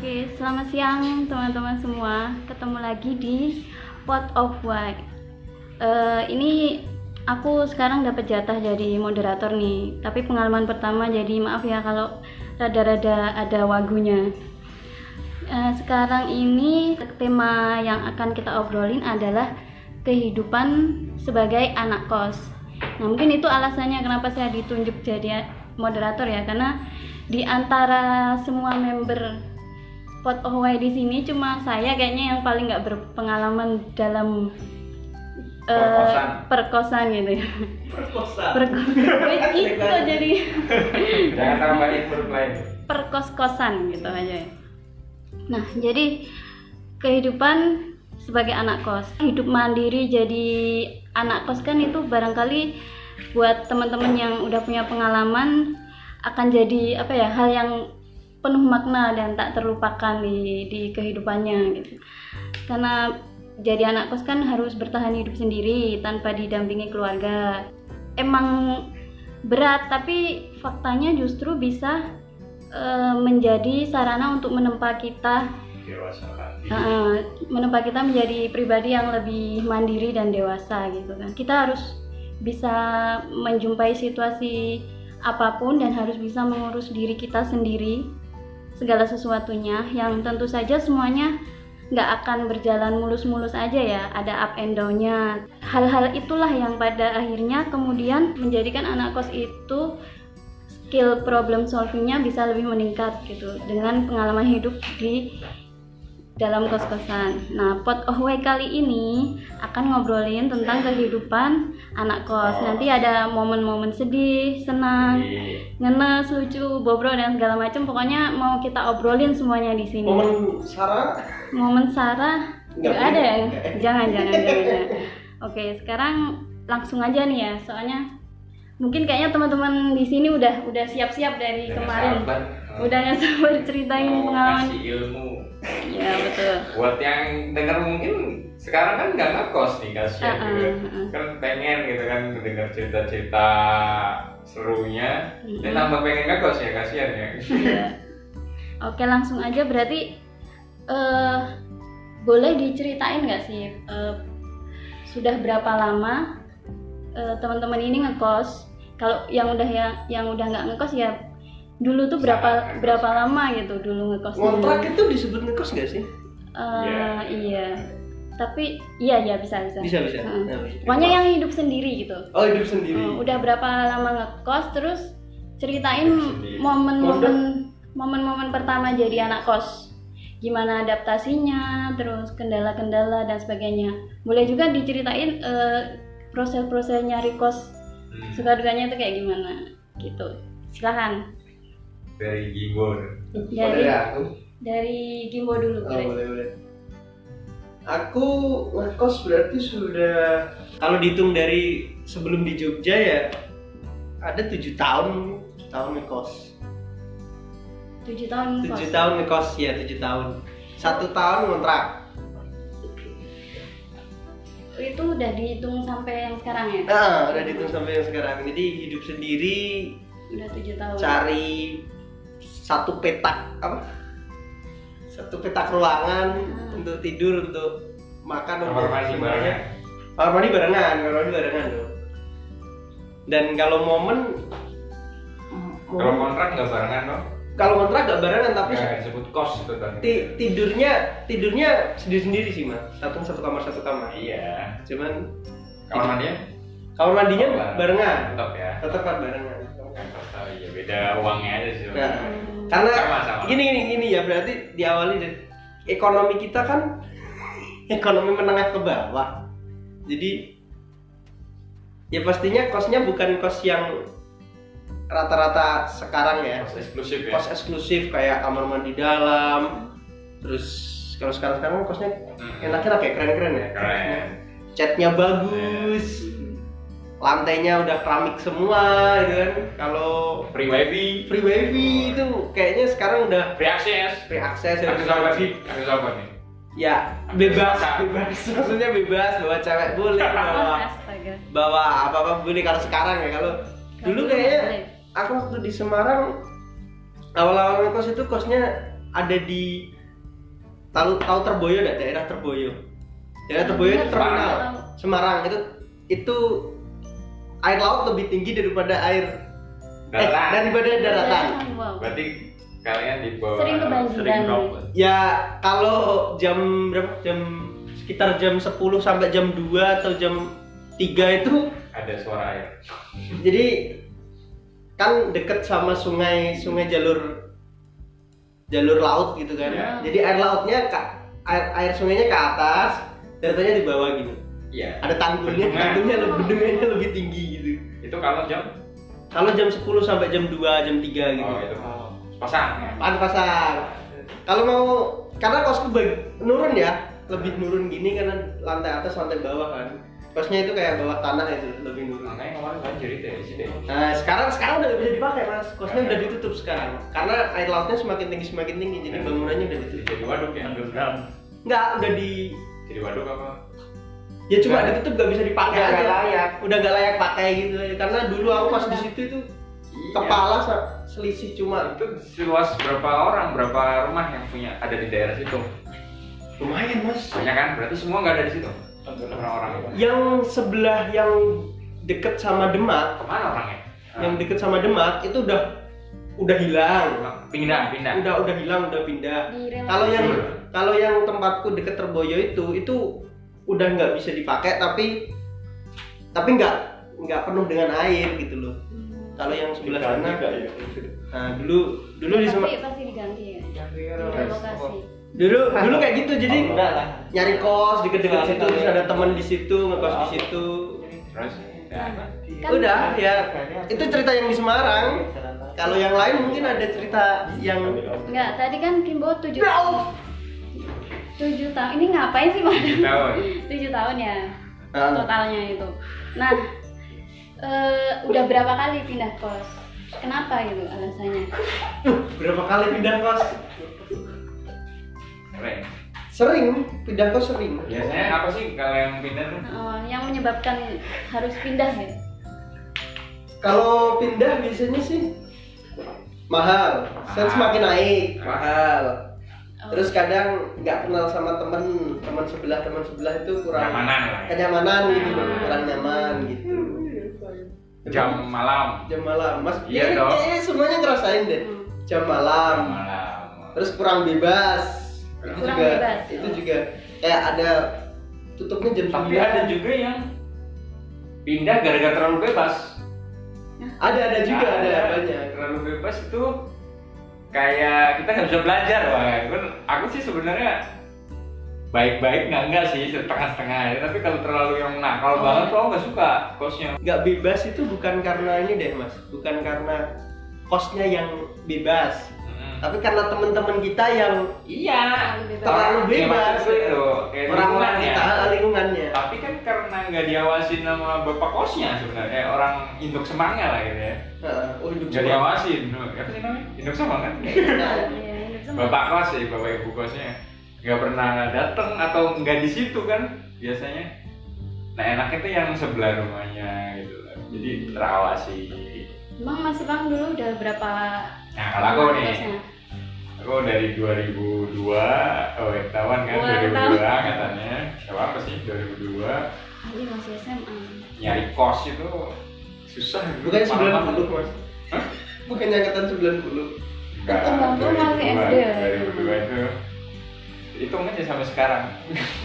Oke, selamat siang teman-teman semua. Ketemu lagi di Pot of White. Ini aku sekarang dapat jatah jadi moderator nih. Tapi pengalaman pertama, jadi maaf ya kalau rada-rada ada wagunya. Sekarang ini tema yang akan kita obrolin adalah kehidupan sebagai anak kos. Nah, mungkin itu alasannya kenapa saya ditunjuk jadi moderator ya, karena di antara semua member Pot of White di sini cuma saya kayaknya yang paling nggak berpengalaman dalam perkosan gitu ya. Itu jadi jangan tambahin huruf lain. Perkos-kosan gitu aja ya. Nah, jadi kehidupan sebagai anak kos, hidup mandiri jadi anak kos kan itu barangkali buat teman-teman yang udah punya pengalaman akan jadi hal yang penuh makna dan tak terlupakan di kehidupannya gitu. Karena jadi anak kos kan harus bertahan hidup sendiri tanpa didampingi keluarga. Emang berat, tapi faktanya justru bisa menjadi sarana untuk menempa kita menjadi pribadi yang lebih mandiri dan dewasa gitu kan. Kita harus bisa menjumpai situasi apapun dan harus bisa mengurus diri kita sendiri segala sesuatunya, yang tentu saja semuanya nggak akan berjalan mulus-mulus aja ya, ada up and down-nya. Hal-hal itulah yang pada akhirnya kemudian menjadikan anak kos itu skill problem solving-nya bisa lebih meningkat gitu dengan pengalaman hidup di dalam kos-kosan. Nah, Pot of White kali ini akan ngobrolin tentang kehidupan anak kos. Nanti ada momen-momen sedih, senang, ngenes, lucu, bobrok dan segala macam. Pokoknya mau kita obrolin semuanya di sini. Momen Sarah nggak ada ya? Jangan. Oke, sekarang langsung aja nih ya. Soalnya mungkin kayaknya teman-teman di sini udah siap-siap dari kemarin. Udah nggak sabar ceritain pengalaman. Kasih ilmu. Ya betul. Buat yang dengar mungkin sekarang kan nggak ngekos nih, kasihan kan pengen gitu kan dengar cerita-cerita serunya, dan tambah pengen ngekos ya, kasihan ya. Oke, langsung aja berarti boleh diceritain nggak sih sudah berapa lama teman-teman ini ngekos? Kalau yang udah nggak ngekos ya, dulu tuh berapa lama gitu dulu ngekos? Kontrak itu disebut ngekos nggak sih? Iya. Tapi iya bisa. Bisa. Pokoknya yang hidup sendiri gitu. Oh, hidup sendiri. Udah berapa lama ngekos, terus ceritain momen-momen pertama jadi anak kos. Gimana adaptasinya, terus kendala-kendala dan sebagainya. Boleh juga diceritain proses-proses nyari kos, suka-dukanya itu kayak gimana gitu. Silakan. Dari Gimbo. Dari Gimbo dulu. Boleh. Aku ngekos berarti sudah, kalau dihitung dari sebelum di Jogja ya, ada 7 tahun ngekos. 7 tahun ngekos? 7 tahun ngekos, ya 7 tahun. 1 tahun kontrak. Itu udah dihitung sampai yang sekarang ya? Udah dihitung sampai yang sekarang. Jadi hidup sendiri. Udah 7 tahun. Cari satu petak ruangan untuk tidur, untuk makan, kamar mandi barengan. Kamar mandi barengan tuh. Dan kalau kalau kontrak nggak barengan dong? Kalau kontrak nggak barengan, tapi disebut kos itu kan. tidurnya sendiri sih mas. Satu kamar. Iya. Cuman Kamar mandinya barengan. Tetap Tetap barengan. Iya, beda uangnya aja sih. Nah, karena sama. Gini ya, berarti diawali dari ekonomi kita kan ekonomi menengah ke bawah. Jadi ya pastinya kosnya bukan kos yang rata-rata sekarang ya. Kos eksklusif ya. Kos eksklusif kayak kamar mandi dalam. Terus kalau sekarang kosnya enak-enak ya, keren-keren ya. Keren. Catnya bagus. Lantainya udah keramik semua gitu kan. Kalau free wifi itu kayaknya sekarang udah free akses ya. Akses apa nih? Ya bebas. Maksudnya bebas, bawa cewek boleh, bawa apa boleh. Kalau sekarang ya, kalau dulu kayaknya aku waktu di Semarang awal-awal ngekos itu kosnya ada di tahu Terboyo enggak? Daerah Terboyo. Daerah Terboyo itu terminal Semarang itu air laut lebih tinggi daripada air daripada daratan. Wow. Berarti kalian di bawah Sering kebanjiran. Ya kalau jam berapa? Sekitar jam 10 sampai jam 2 atau jam 3 itu ada suara air. jadi kan deket sama sungai jalur laut gitu kan. Ya. Jadi air lautnya air sungainya ke atas, daratannya di bawah gitu. Iya. Ada tanggulnya bendungannya lebih tinggi gitu. Itu kalau jam Kalau jam 10 sampai jam 2, jam 3 gitu. oh itu pasang ya. Pasang. Kalau mau karena kosku nurun ya, lebih nurun gini karena lantai atas lantai bawah kan. Kosnya itu kayak bawah tanah itu lebih nurun. Makanya kemarin banjir itu ya di sini. Nah sekarang udah gak bisa dipakai mas, kosnya udah ditutup sekarang karena air lautnya semakin tinggi jadi bangunannya udah ditutup. Jadi waduk ya. Enggak, udah Jadi waduk apa? ya cuma ditutup gak bisa dipakai Udah aja. nggak layak. Udah gak layak pakai gitu karena dulu aku pas di situ itu kepala selisih cuma Itu seluas berapa rumah yang punya ada di daerah situ? lumayan mas. Banyak kan? Berarti semua nggak ada di situ. Orang-orang itu. Yang sebelah yang deket sama Demak, Kemana orangnya? yang deket sama Demak itu udah hilang. Pindah. Udah hilang, udah pindah. Direlokasi. Kalau yang tempatku deket Terboyo itu udah nggak bisa dipakai tapi nggak penuh dengan air gitu loh. Kalau yang sebelah sana, nah dulu di Semarang. Pasti diganti ya. Direlokasi. Dulu kayak gitu jadi Enggak lah. nyari kos deket-deket situ terus ada teman di situ ngekos di situ. Terus ya. Kan- Udah ya itu cerita yang di Semarang. Kalau yang lain mungkin ada cerita yang Enggak, tadi kan Kimbo 7 tahun. Ini ngapain sih, Mas? 7 tahun. 7 tahun ya Ah. totalnya itu. Nah, udah berapa kali pindah kos? Kenapa gitu alasannya? berapa kali pindah kos? Keren. Sering pindah kos sering. Biasanya apa sih kalau yang pindah tuh? Yang menyebabkan harus pindah gitu? Kalau pindah biasanya sih mahal. Kan semakin naik mahal. Terus kadang nggak kenal sama teman sebelah itu kurang Kenyamanan lah. kenyamanan gitu, kurang nyaman gitu. Jam malam. Mas Iya ini dong. kayaknya semuanya ngerasain deh jam malam. Terus kurang bebas. Kurang bebas. Itu juga kayak ada tutupnya jam Tapi 9. ada juga yang pindah gara-gara terlalu bebas. Ada juga ada banyak. Terlalu bebas itu kayak kita nggak bisa belajar, Bang. Aku sih sebenarnya baik-baik enggak sih, setengah-setengah ya. Tapi kalau terlalu yang nakal banget tuh aku nggak suka kosnya. Nggak bebas itu bukan karena ini deh mas, bukan karena kosnya yang bebas, tapi karena teman-teman kita yang Iya, terlalu bebas. Itu kayak Orang-orang lingkungannya. kita lingkungannya. Tapi kan karena nggak diawasin sama bapak kosnya sebenarnya, orang induk semangnya lah gitu ya. Untuk Nggak diawasin, apa sih namanya? Induk semang kan? Iya, hidup sama. Bapak kos sih, bapak ibu kosnya nggak pernah datang atau nggak di situ kan biasanya. Nah enaknya tuh yang sebelah rumahnya gitu lah. Jadi terawasi. Emang Mas Bang dulu udah berapa? Nah kalau aku nih, kosnya? aku dari 2002, ketahuan kan Wah, 2002 katanya. Gak apa sih 2002 Ini masih SMA. nyari kos itu susah. Bukannya Mahal-mahal. 90 mas? Hah? Bukannya angkatan 90? Enggak, Bangku masih SD. 2002 itu hitung aja sampai sekarang.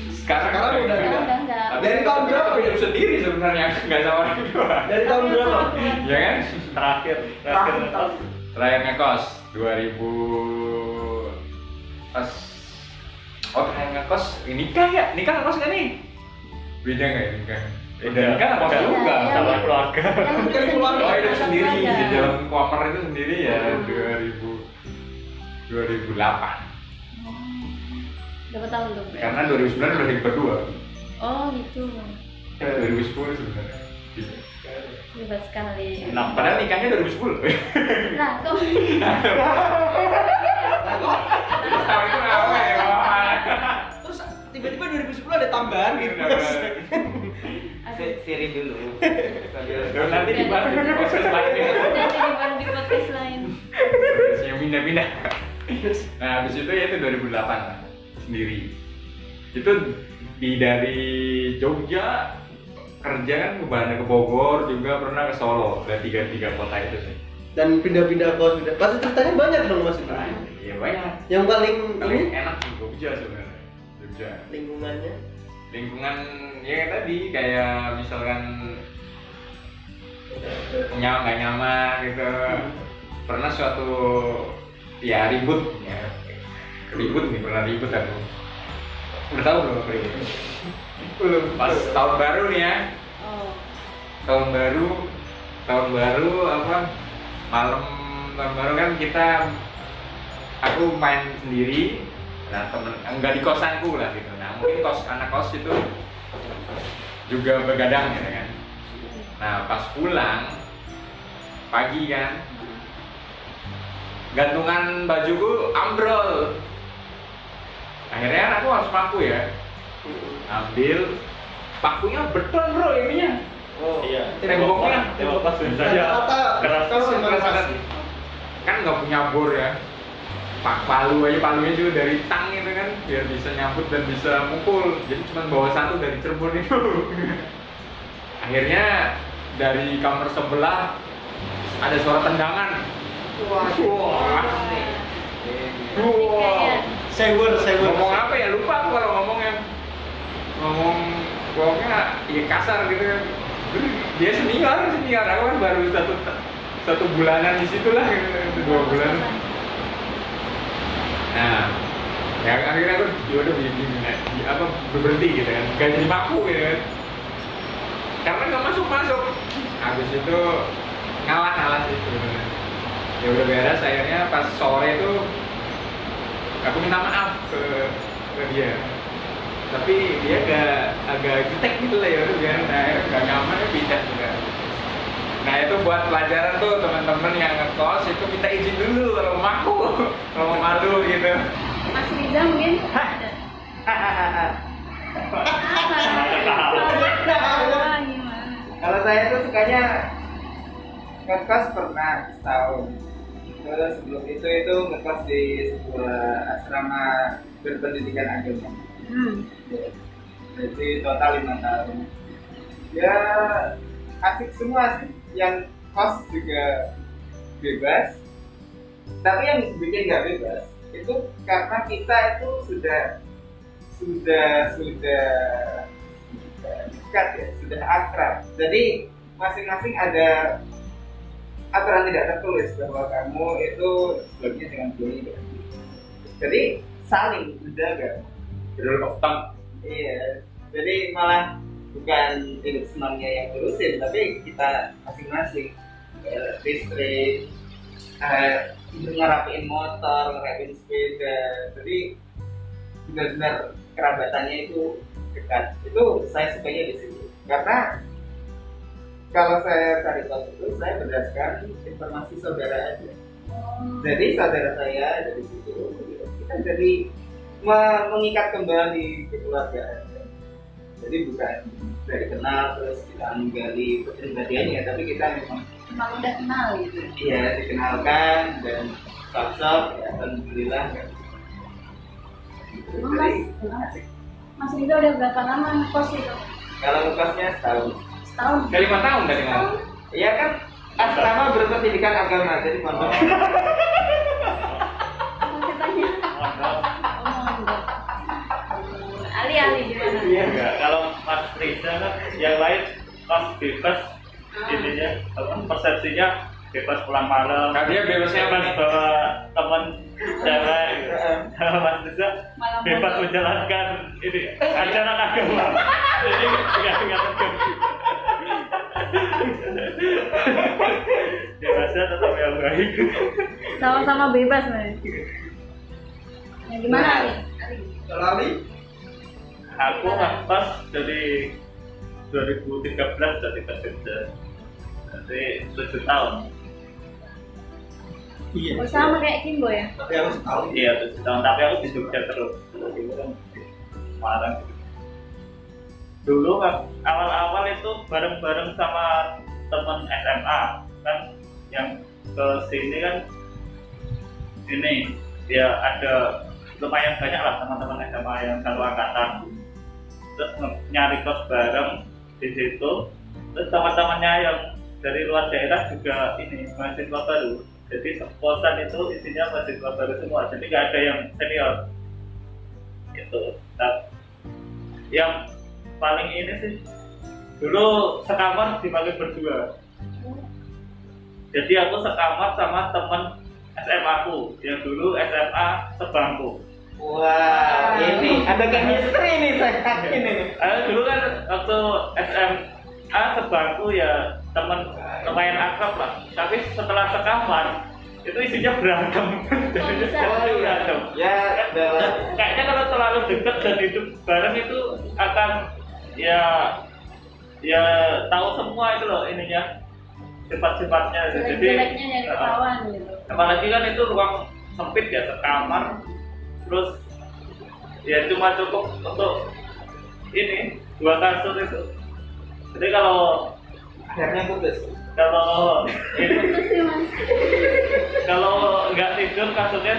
Sekarang udah Enggak. Tapi Dari tahun berapa? hidup sendiri sebenarnya, nggak sama orang tua. Dari tahun berapa? Ya kan? Terakhir. Terakhir ngekos 2000 pas terakhir ngekos nikah ya? Nikah ngekos nggak nih? Beda nggak ya nikah? Udah nikah ngekos Udah. juga Iya, Sama iya. keluarga. Yang Bukan keluarga. Oh hidup sendiri Keluarga. di dalam kamar itu sendiri ya 2008. Berapa tahun tuh? Bre? Karena 2009 udah hidup berdua. Oh gitu. 2010 sebenarnya. Gitu. Hebat sekali. Enam. Padahal nikahnya 2010. Nah, kok Tahun itu apa ya? Terus tiba-tiba 2010 ada tambahan gitu mas. Siri dulu. Dan nanti dibahas di proses lain ya. nanti baru di podcast lain. Yang pindah-pindah. Nah, habis itu ya itu 2008 lah. 9 sendiri. Itu dari Jogja kerja kan ke Bogor, juga pernah ke Solo, dan tiga kota itu sih. Dan pindah-pindah kos, pasti ceritanya banyak dong Mas itu. Iya banyak. Yang paling Enak di Jogja sebenarnya. Jogja. lingkungannya. Lingkungan ya kayak tadi, kayak misalkan nggak nyaman gitu. Pernah suatu ya ribut nih, pernah ribut aku. Udah tahu belum ribut? Belum. Pas tahun baru nih ya. Oh. Tahun baru apa? Malam tahun baru kan aku main sendiri. Nah temen enggak di kosanku lah gitu. Nah mungkin anak kos itu juga begadang gitu kan. Nah pas pulang pagi kan, gantungan bajuku ambrol. Akhirnya aku harus paku ya. Ambil pakunya beton bro ininya. Oh Iya. Temboknya. Tembok pas Kata keras. Kan nggak punya bor ya. Palunya juga dari tang itu kan, biar bisa nyambut dan bisa mukul. Jadi cuma bawa satu dari Cirebon itu. Akhirnya dari kamar sebelah ada suara tendangan. Wah. Sewer. Ngomong apa ya, lupa aku kalau ngomongnya. Ngomongnya ya kasar gitu kan. Dia senior, aku kan baru satu bulanan di situ lah, gitu, 2 bulan. Nah, ya akhirnya aku udah berhenti gitu kan, gak jadi paku gitu kan. Karena nggak masuk. Habis itu ngalah sih sebenarnya. Ya udah beres, akhirnya pas sore itu aku minta maaf ke dia. Tapi dia agak jutek gitu lah, ya udah biar nggak nyaman ya pindah juga. Nah itu buat pelajaran tuh teman-teman yang ngekos itu minta izin dulu kalau mau malu gitu. Mas Riza mungkin ada. Gimana? Kalau saya tuh sukanya ngekos pernah setahun. Terus sebelum itu ngekos di sebuah asrama berpendidikan agama. Jadi total 5 tahun. Ya asik semua sih. Yang kos juga bebas. Tapi yang bikin nggak bebas itu karena kita itu sudah dekat ya, sudah akrab. Jadi masing-masing ada aturan tidak tertulis bahwa kamu itu sebelumnya dengan ini. Jadi saling menjaga. Rule of thumb. Iya. Jadi malah bukan hidup senangnya yang terusin, tapi kita masing-masing listrik, ngerapiin motor, ngerapiin sepeda. Jadi benar-benar kerabatannya itu dekat. Itu saya sukanya di situ. Karena kalau saya cari kos itu saya berdasarkan informasi saudara aja. Jadi saudara saya dari situ, kita jadi mengikat kembali kekeluargaan. Jadi bukan dari kenal terus kita menggali kepribadiannya, tapi kita Memang udah kenal gitu. iya dikenalkan dan cocok ya, alhamdulillah. Mas Riza udah berapa lama ngekos itu? Kalau ngekosnya setahun. Setahun. Udah 5 tahun tadi kan? Iya kan asrama berpendidikan agama, jadi pondok. Katanya. Ali gimana? Iya. Enggak, kalau Mas Riza kan yang lain pas bebas intinya persepsinya bebas pulang malam. Nah, dia bebasnya apa nih? Bawa teman cewek gitu. Kalau Mas Riza Malam bebas pondok. menjalankan ini ajaran agama. Jadi enggak tegang. Bebasnya tetap yang baik. Sama-sama bebas nih. Yang gimana Ali? Kalau Ali Aku ngekos dari 2013 dari kerja. Jadi 7 tahun. iya. Oh, sama kayak Kimbo ya? Tapi aku setahun. Iya, 7 tahun. Tapi aku di Jogja terus. Dulu kan di Semarang. Dulu kan awal-awal itu bareng-bareng sama teman SMA kan yang ke sini kan ini dia ada lumayan banyak lah teman-teman SMA yang satu angkatan, terus nyari kos bareng di situ. Terus teman-temannya yang dari luar daerah juga ini mahasiswa baru, jadi kosan itu isinya mahasiswa baru semua, jadi nggak ada yang senior gitu. Nah, yang paling ini sih dulu sekamar dipanggil berdua, jadi aku sekamar sama temen SMA aku yang dulu SMA sebangku. Wah, ini ada chemistry nih saya yakin ini. Dulu kan waktu SMA sebangku ya temen lumayan akrab lah, tapi setelah sekamar itu isinya beragam. Jadi bisa? beragam. Ya, Kayaknya kalau terlalu dekat dan hidup bareng itu akan ya tahu semua itu loh ininya, sifat-sifatnya. Jadi jelek-jeleknya dari ketahuan gitu. apalagi kan itu ruang sempit ya, sekamar, terus ya cuma cukup untuk ini 2 kasur itu. Jadi kalau akhirnya putus. ini Terus sih mas. kalau nggak tidur kasurnya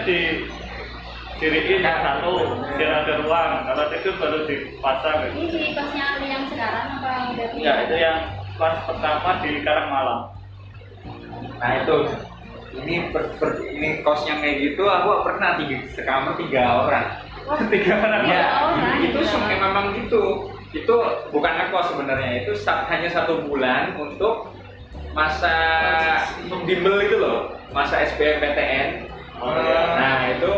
diriin satu biar ada ruang, kalau tidur baru dipasang gitu. Ini di kosnya Ali yang sekarang apa udah pindah? Ya itu yang pas pertama di Karangmalam. Nah itu ini kos yang kayak gitu aku pernah sekamar 3 orang. Wah, 3 orang. Ya, orang, itu tiga orang. memang gitu. Itu bukan ngekos sebenarnya, itu hanya 1 bulan untuk masa bimbel itu loh, masa SBMPTN. Nah itu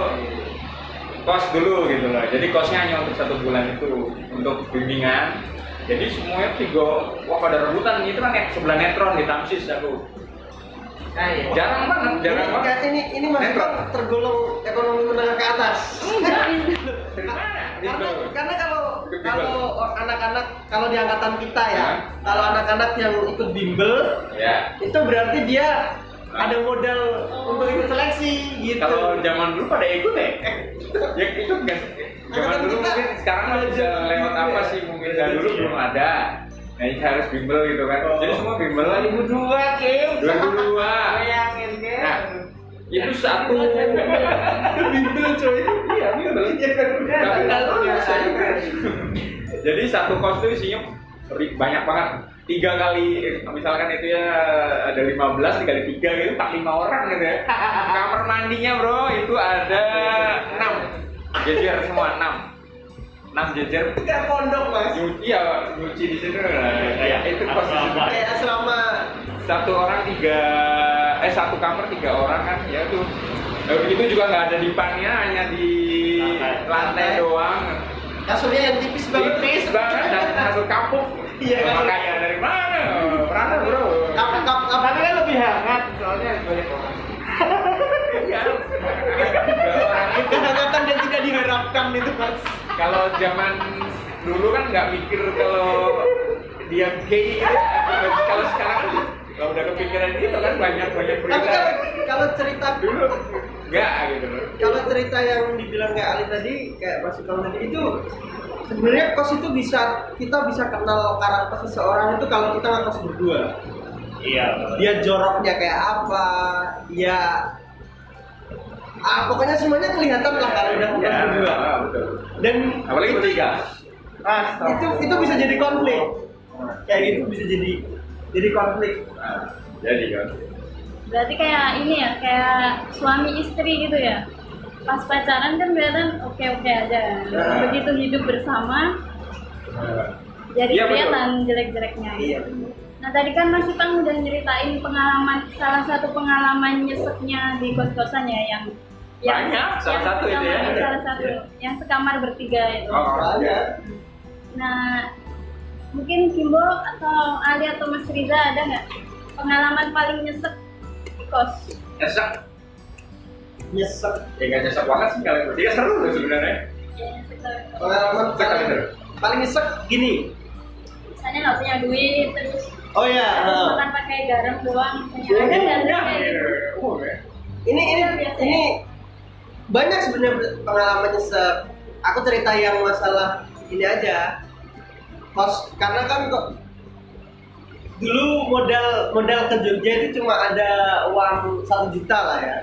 kos dulu gitu loh. Jadi kosnya hanya untuk 1 bulan itu untuk bimbingan. Jadi semuanya 3, wah pada rebutan itu kan kayak sebelah netron di Tamsis aku. Nah, iya. Jarang banget. Ini masih kan tergolong ekonomi menengah ke atas. Dari mana? Karena kalau anak-anak kalau di angkatan kita ya, kalau anak-anak yang ikut bimbel, Ya. itu berarti dia ada modal untuk ikut seleksi gitu. Kalau zaman dulu pada ikut ya? Ya itu enggak. Zaman dulu mungkin sekarang mah bisa lewat apa sih mungkin dulu belum ada. Nah ini harus bimbel gitu kan. Jadi semua bimbel 2002 Kim. 2002. Bayangin Kim. Nah, itu satu bimbel coy. Iya bimbel. Tapi nggak lulus. Jadi satu kos itu isinya banyak banget. 3 kali, misalkan itu ya ada 15 dikali 3 gitu, 45 orang gitu ya. Kamar mandinya bro itu ada 6 jejer semua 6 jejer. Kayak pondok mas. Nyuci di situ lah. Ya itu kos. Kayak selama Satu kamar 3 orang kan ya tuh. Itu juga nggak ada dipannya, hanya di lantai doang. kasurnya yang tipis banget. Tipis banget dan kasur kapuk. Iya, kasur. Makanya dari mana? Perana bro. Kamarnya kan lebih hangat soalnya banyak orang. Iya. Kehangatan yang tidak diharapkan itu mas. Kalau zaman dulu kan nggak mikir kalau dia gay gitu. Kalau sekarang kan kalau udah kepikiran gitu kan banyak Tapi berita. kalau cerita Dulu nggak gitu loh. kalau cerita yang dibilang kayak Ali tadi, kayak Mas Ikam tadi itu sebenarnya kos itu kita bisa kenal karakter seseorang itu kalau kita ngekos berdua. Iya. Dia joroknya kayak apa, dia pokoknya semuanya kelihatan lah kalau udah ngekos Ya, berdua. betul. Dan Apalagi itu- bertiga. itu bisa jadi konflik. Kayak gitu bisa jadi konflik. Nah, jadi kan. Berarti kayak ini ya, kayak suami istri gitu ya. Pas pacaran kan kelihatan oke-oke aja. Nah. Begitu hidup bersama, jadi Iya, betul. kelihatan jelek-jeleknya. Iya. Nah tadi kan Mas Ipang udah nyeritain salah satu pengalaman nyeseknya di kos-kosan ya yang Banyak, salah satu itu ya. Salah satu yang sekamar bertiga itu. Oh, Ada. Nah mungkin Kimbo atau Ali atau Mas Riza ada nggak pengalaman paling nyesek di kos? nyesek. Nyesek. Ya nggak nyesek banget sih kalian bertiga seru loh sebenarnya. Ya, nyesek tuh. Pengalaman Nyesek kali seru. paling nyesek gini. Misalnya nggak punya duit terus Oh ya. harus makan pakai garam doang. Misalnya ada nggak sih kayak gitu? Ini banyak sebenarnya pengalaman nyesek. Aku cerita yang masalah ini aja. Kos karena kan kok dulu modal ke Jogja itu cuma ada uang 1 juta lah ya,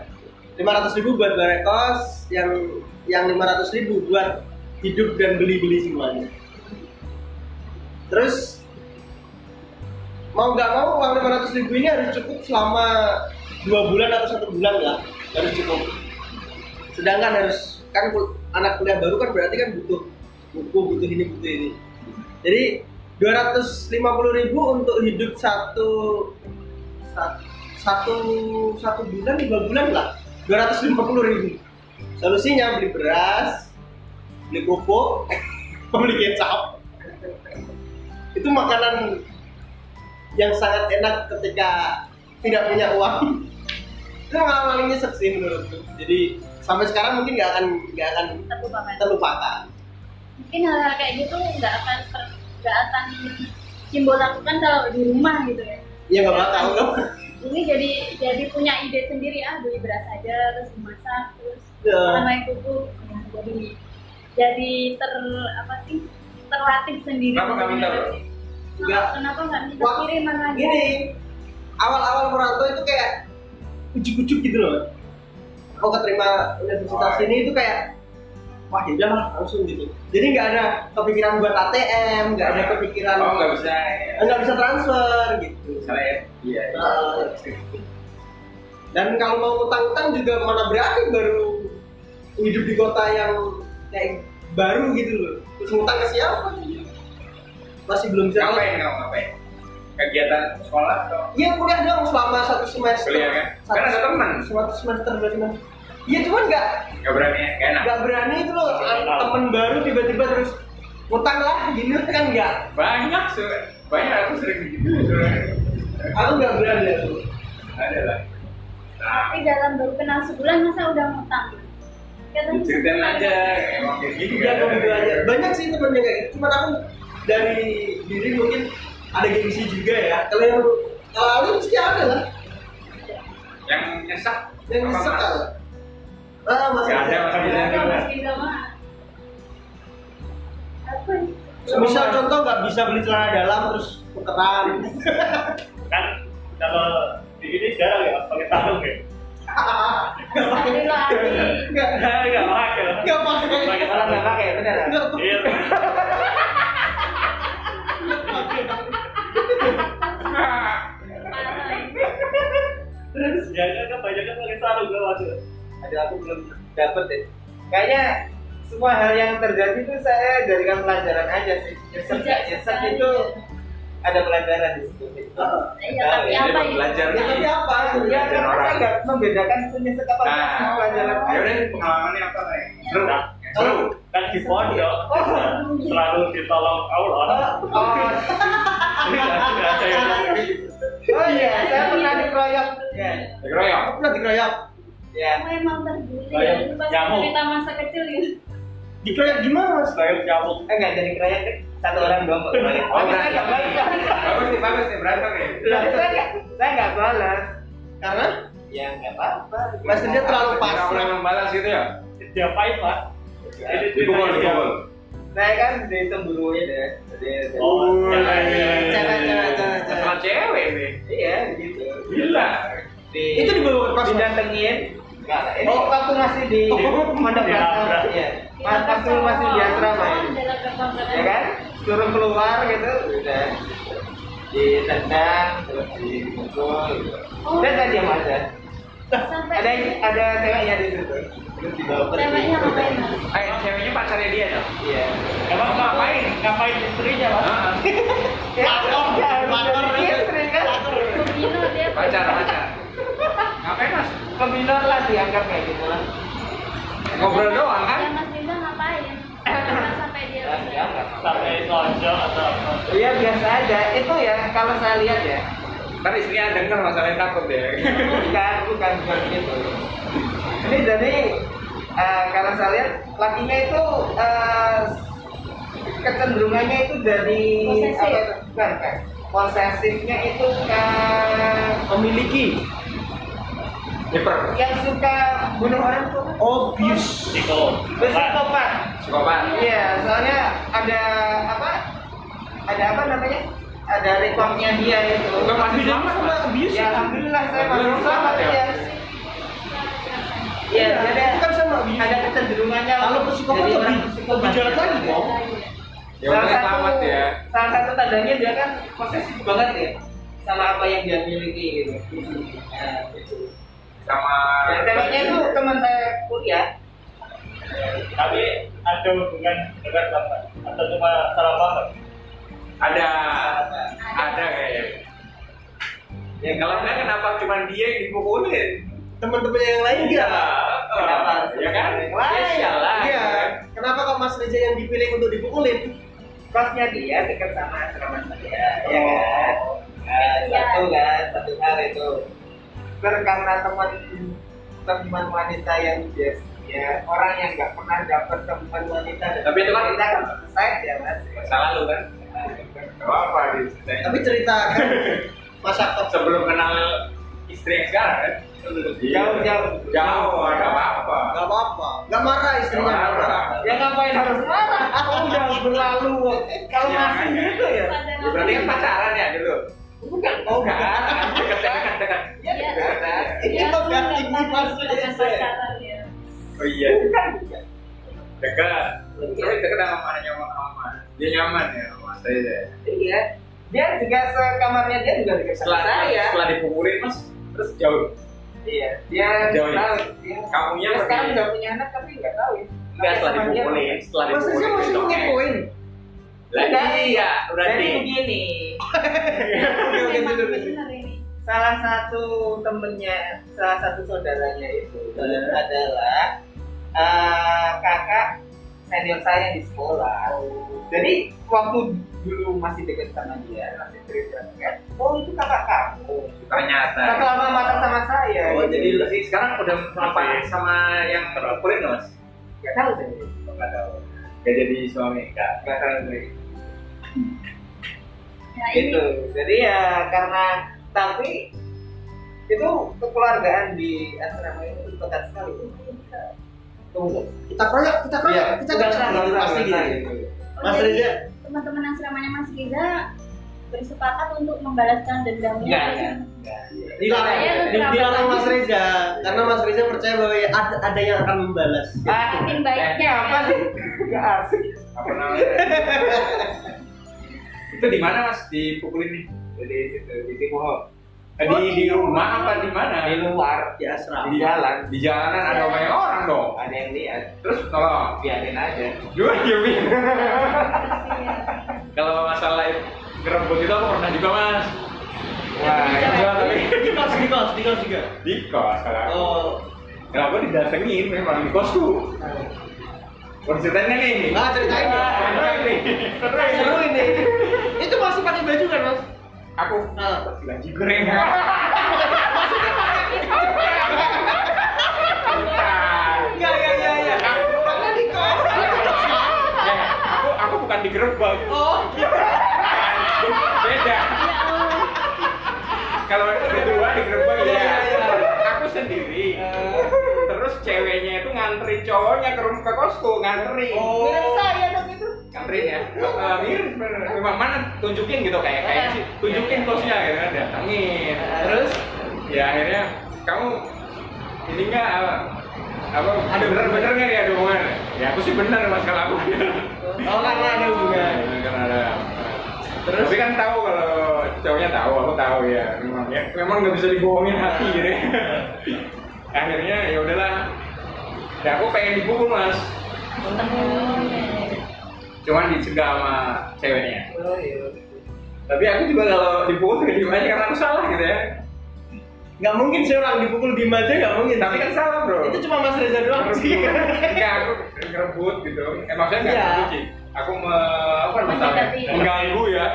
500.000 buat bayar kos yang yang 500.000 buat hidup dan beli-beli semuanya. Terus mau nggak mau uang 500.000 ini harus cukup selama 2 bulan atau 1 bulan lah, harus cukup. Sedangkan harus kan anak kuliah baru kan berarti kan butuh buku, butuh ini, butuh ini. Jadi 250.000 untuk hidup satu bulan, 2 bulan lah, 250.000. Solusinya beli beras, beli kerupuk, beli kecap. Itu makanan yang sangat enak ketika tidak punya uang. Itu paling nyesek sih menurutku. Jadi sampai sekarang mungkin nggak akan terlupakan. Mungkin hal kayak gitu nggak akan Jimbo lakukan kalau di rumah gitu ya. Iya nggak bakal. Ini jadi punya ide sendiri, beli beras aja terus dimasak terus Ya. main kuku, jadi terlatih sendiri. Kenapa nggak minta, Bro? Kenapa nggak minta Wah, kiriman aja? Gini, awal-awal merantau itu kayak ujuk-ujuk gitu loh. Aku keterima universitas ini itu kayak wah ya udah langsung gitu. Jadi nggak ada kepikiran buat ATM, nggak ada kepikiran nggak bisa transfer gitu. Misalnya iya. Dan kalau mau utang-utang juga mana berani baru hidup di kota yang kayak baru gitu loh. Terus ngutang ke siapa? Masih belum bisa. Ngapain? Kegiatan sekolah atau? Iya kuliah dong selama 1 semester. Kuliah kan? Kan ada teman. 1 semester 2 semester. Iya cuman nggak berani, nggak enak. nggak berani itu loh, temen baru tiba-tiba terus utang lah gini kan nggak. Banyak aku sering gitu. Aku nggak berani. Ada lah. Tapi dalam baru kenal sebulan masa udah ngutang? Ceritain aja, emang kayak gini Iya kan. banyak sih temennya kayak gitu. Cuman aku dari diri mungkin ada gengsi juga ya. Kalau yang lalu pasti ada lah. Yang nyesek. Yang nyesek kan. Masih Nggak ada, masih ada. Mas Giza mah apa? Misal contoh nggak bisa beli celana dalam terus tukeran. Kan kalau di ini jarang ya pakai sarung ya. Tadi lah Nggak Nggak pakai. nggak pakai. Pakai Kalau sarung nggak pakai bener. Nggak Iya. parah ya. Terus jangan kebanyakan pakai sarung gak maksud. Ada aku belum dapet deh. Kayaknya semua hal yang terjadi itu saya jadikan pelajaran aja sih. Nyesek itu ada pelajaran di situ. Iya, tapi apa ya? Belajar. Ya tapi apa? Ya karena saya nggak membedakan itu nyesek apa enggak, Nah, semua pelajaran ya udah pengalamannya apa nih? Seru. Seru. Kan di pondok selalu ditolong Allah. Ini nggak ada yang Oh iya, saya pernah dikeroyok. Ya. Dikeroyok. Aku pernah dikeroyok. Ya. Kamu emang terbuli Oh, ya, iya. itu pas Nyamuk. cerita masa kecil gitu. Dikeroyok gimana mas? kayak nyamuk. Enggak jadi keroyok deh. Satu orang doang kok keroyok. Oh, Tapi saya berantem. nggak balas. Bagus nih, berantem nih. Saya nggak balas. Karena Ya nggak apa-apa. maksudnya terlalu Pas pas. mulai membalas gitu ya? Dia pahit Pak. Ini Dipukul. Saya kan dicemburuin ya. Jadi Oh, Cewek. Masalah cewek nih. iya gitu. Gila. Itu dibawa ke kos, Mas? Didatengin. Enggak, ini waktu masih di pondok Ya, asrama. Iya. Waktu masih di asrama ya. Adalah kebanggaan. Ya kan? Suruh keluar gitu, udah ditendang, terus dipukul gitu. Dan saya diam aja. Sampai Ada ceweknya di situ. Terus dibawa pergi. ceweknya ngapain Mas? Ceweknya pacarnya dia dong? Iya. Emang ngapain? Ngapain istrinya Mas? Ya, Lakor, ya, lakor. jadi istri kan. Kubino dia. Pacar. Ngapain mas? Keminor lah dianggap kayak gitu lah. Ngobrol doang kan? Ya Mas Giza ngapain? Karena sampai dia Ya, dianggap. Sampai tonjok atau apa? Iya biasa aja. Itu ya kalau saya lihat ya. Ntar istrinya denger masalahnya takut ya. Bukan gitu. Ini jadi kalau saya lihat lakinya itu kecenderungannya itu dari Posesif. bukan. Posesifnya itu ke Memiliki. Hiper. yang suka bunuh orang tuh Obvious. psikopat. Psikopat. Iya, soalnya ada apa namanya? Ada rekornya dia itu. Enggak masih selamat mas. Abuse. Ya alhamdulillah saya masih Belum selamat selamat ya? ya. Iya, jadi Kan sama abuse. ada kecenderungannya Kalau psikopat jadi lebih orang psikopat. lebih jahat lagi dong. Ya udah selamat ya. Salah satu tandanya dia kan posesif banget ya sama apa yang dia miliki gitu. Nah, itu. Sama Dan ceweknya itu teman saya kuliah. Tapi ada hubungan dekat bapak atau cuma salah paham? ada kayaknya. Ya kalau enggak kenapa cuma dia yang dipukulin? Teman-teman yang lain Iya. enggak. Kenapa? Ya kan? Yang lain. Spesial lah. Iya. Kenapa kok Mas Reza yang dipilih untuk dipukulin? Kosnya dia dekat sama asrama saya, ya kan? Satu hal itu. Karena teman wanita yang biasa, ya orang yang nggak pernah dapat teman wanita. Tapi itu kan kita kan saya ya mas. Masa lalu kan? Gak apa diceritain. Tapi cerita kan masa Sebelum kenal istri yang sekarang kan? Jauh, ada apa-apa. nggak apa-apa, nggak marah istrinya. Nggak marah. Ya ngapain harus marah? Udah berlalu. Kalau Ya, masih gitu ya. Ya, berarti kan pacaran ya dulu? Bukan. Oh enggak, dekat. Ya, dekat. Ini kok nggak tinggi Mas Reza. Oh iya, dekat. Tapi dekat sama aman. Dia nyaman ya sama saya. Iya. Dia juga sekamarnya dia juga dekat sama saya. Setelah dipukulin mas, terus jauh. Iya. Dia Jauh ya? tahu. Dia Kamunya dia sekarang pergi. udah punya anak tapi nggak tahu ya. Enggak setelah Sama dia. dipukulin, setelah Mas Reza dipukulin. masih dong, ngepoin. Lah iya, Jadi berarti. begini. Memang benar ini. Salah satu saudaranya itu adalah kakak senior saya di sekolah. Jadi waktu dulu masih dekat sama dia, masih cerita kan, oh itu kakak kamu. Ternyata. Satu alma mater sama saya. Oh, gitu. jadi sekarang udah apa sama yang terpukulin mas? Nggak tahu sih. Enggak tahu. Gak jadi suami enggak. Nggak tahu sih. Nah, ini Gitu. Jadi ya karena tapi itu kekeluargaan di asrama itu dekat sekali. Tunggu. Kita kroyok, kita pasti gitu. Mas jadi Reza. teman-teman asramanya Mas Reza bersepakat untuk membalaskan dendamnya. Dilarang Mas Reza karena Mas Reza percaya bahwa ada yang akan membalas. Saking baiknya apa sih? Nggak asik. Apa namanya? Itu di mana mas dipukulin nih? Jadi situ di Timur. Di rumah apa di mana? Di luar, Di asrama. di jalan. Di jalanan ada banyak orang dong. Ada yang lihat. Terus kalau Biarin aja. dua diamin. Kalau masalah ngerebut itu aku pernah juga mas. Wah, itu tapi Di kos juga. di kos kalau aku. Oh, Kenapa didatengin memang di kosku? Mau ceritain nih? nggak ceritain dong. Seru ini. Itu masih pakai baju kan Mas? Aku baju goreng. Iya. Karena di kos. Aku bukan digerebek. Oh, Beda. Kalau berdua digerebek Iya, ya. iya. Aku sendiri. Terus ceweknya itu nganterin cowoknya ke rumah ke kosku, nganterin. Oh. Mirip saya dong itu. Nganterin ya. Mirip bener. Memang mana tunjukin gitu kayak sih. Tunjukin kosnya gitu kan, datangin. Terus ya akhirnya kamu ini enggak apa ada bener-bener nggak ya ada hubungan? Ya aku sih bener mas kalau aku. Oh, karena ada hubungan. Karena ada. Terus tapi kan tahu kalau cowoknya tahu, aku tahu ya. Memang nggak bisa dibohongin hati gitu. Akhirnya ya udahlah. Ya aku pengen dipukul mas. Cuman dicegah sama ceweknya. Oh iya. Tapi aku juga kalau dipukul tuh diem aja karena aku salah gitu ya. Nggak mungkin sih orang dipukul diem aja, nggak mungkin. Tapi kan salah bro. itu cuma Mas Reza doang sih. Enggak, aku ngerebut gitu. Maksudnya nggak Iya. ngerebut sih. Aku apa namanya? Mengganggu ya.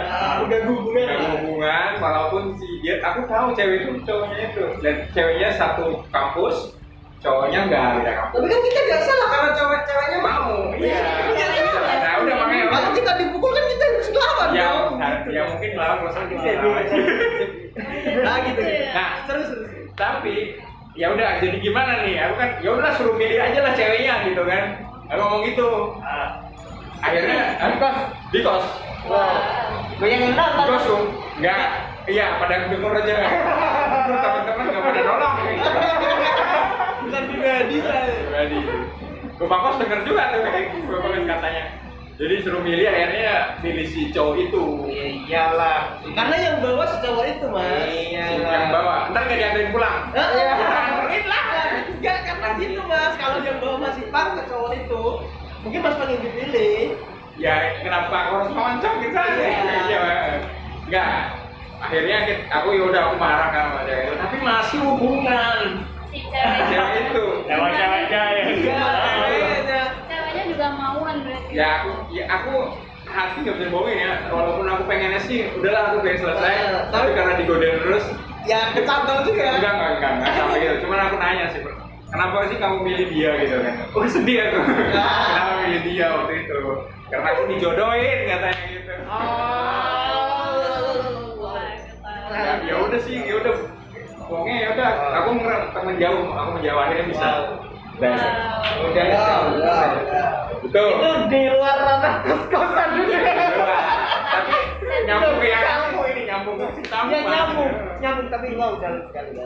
Udah hubungan. Mengganggu hubungan, walaupun si dia, aku tahu cewek itu cowoknya itu. Dan ceweknya satu kampus, cowoknya nggak beda kampus. Tapi kan kita nggak salah karena ceweknya Mau, iya. Nah udah makanya. Kalau kita dipukul kan kita harus lawan Ya, dong. ya mungkin lah, maksudnya Iya, gitu. Nah gitu. Nah, Terus. tapi ya udah jadi gimana nih? Aku kan ya udah suruh milih aja lah ceweknya gitu kan. Aku ngomong gitu. Akhirnya di kos. Banyak yang Di nonton. kos tuh. Enggak. Iya, pada denger aja. Teman-teman enggak pada nolong. Bukan pribadi saya. Pribadi. Bapak kos denger juga tuh kayak gitu, Bapak kos katanya. Jadi suruh milih, akhirnya milih si cowok itu. Iya iyalah. Karena yang bawa si cowok itu, Mas. Iya. Yang bawa, ntar nggak dianterin pulang. Iya. Enggak karena gitu, Mas. Kalau yang bawa masih Pak ke cowok itu, mungkin Mas pengen dipilih. Ya kenapa aku harus moncong gitu aja? Iya. Enggak. Akhirnya aku yaudah aku marah sama dia. Tapi masih hubungan. Si cewek Cewek itu. Cewek-ceweknya ya. Iya. ceweknya juga mauan berarti. Ya aku hati nggak bisa bohongin ya. Walaupun aku pengennya sih, udahlah aku pengen selesai. Tapi karena digodain terus, Ya kecantol juga. enggak sampai gitu. Cuman aku nanya sih, kenapa sih kamu milih dia gitu kan? Oh sedih aku. Kenapa milih dia waktu itu? Karena aku dijodohin katanya gitu. Ya udah sih, ya udah. Pokoknya ya udah. Aku temen jauh, aku menjauh akhirnya bisa. Udah. Betul. Itu di luar ranah kos-kosan juga. Tapi nyambung ke yang kamu ini, nyambung ke si tamu. Ya nyambung tapi gua udah sekali ya.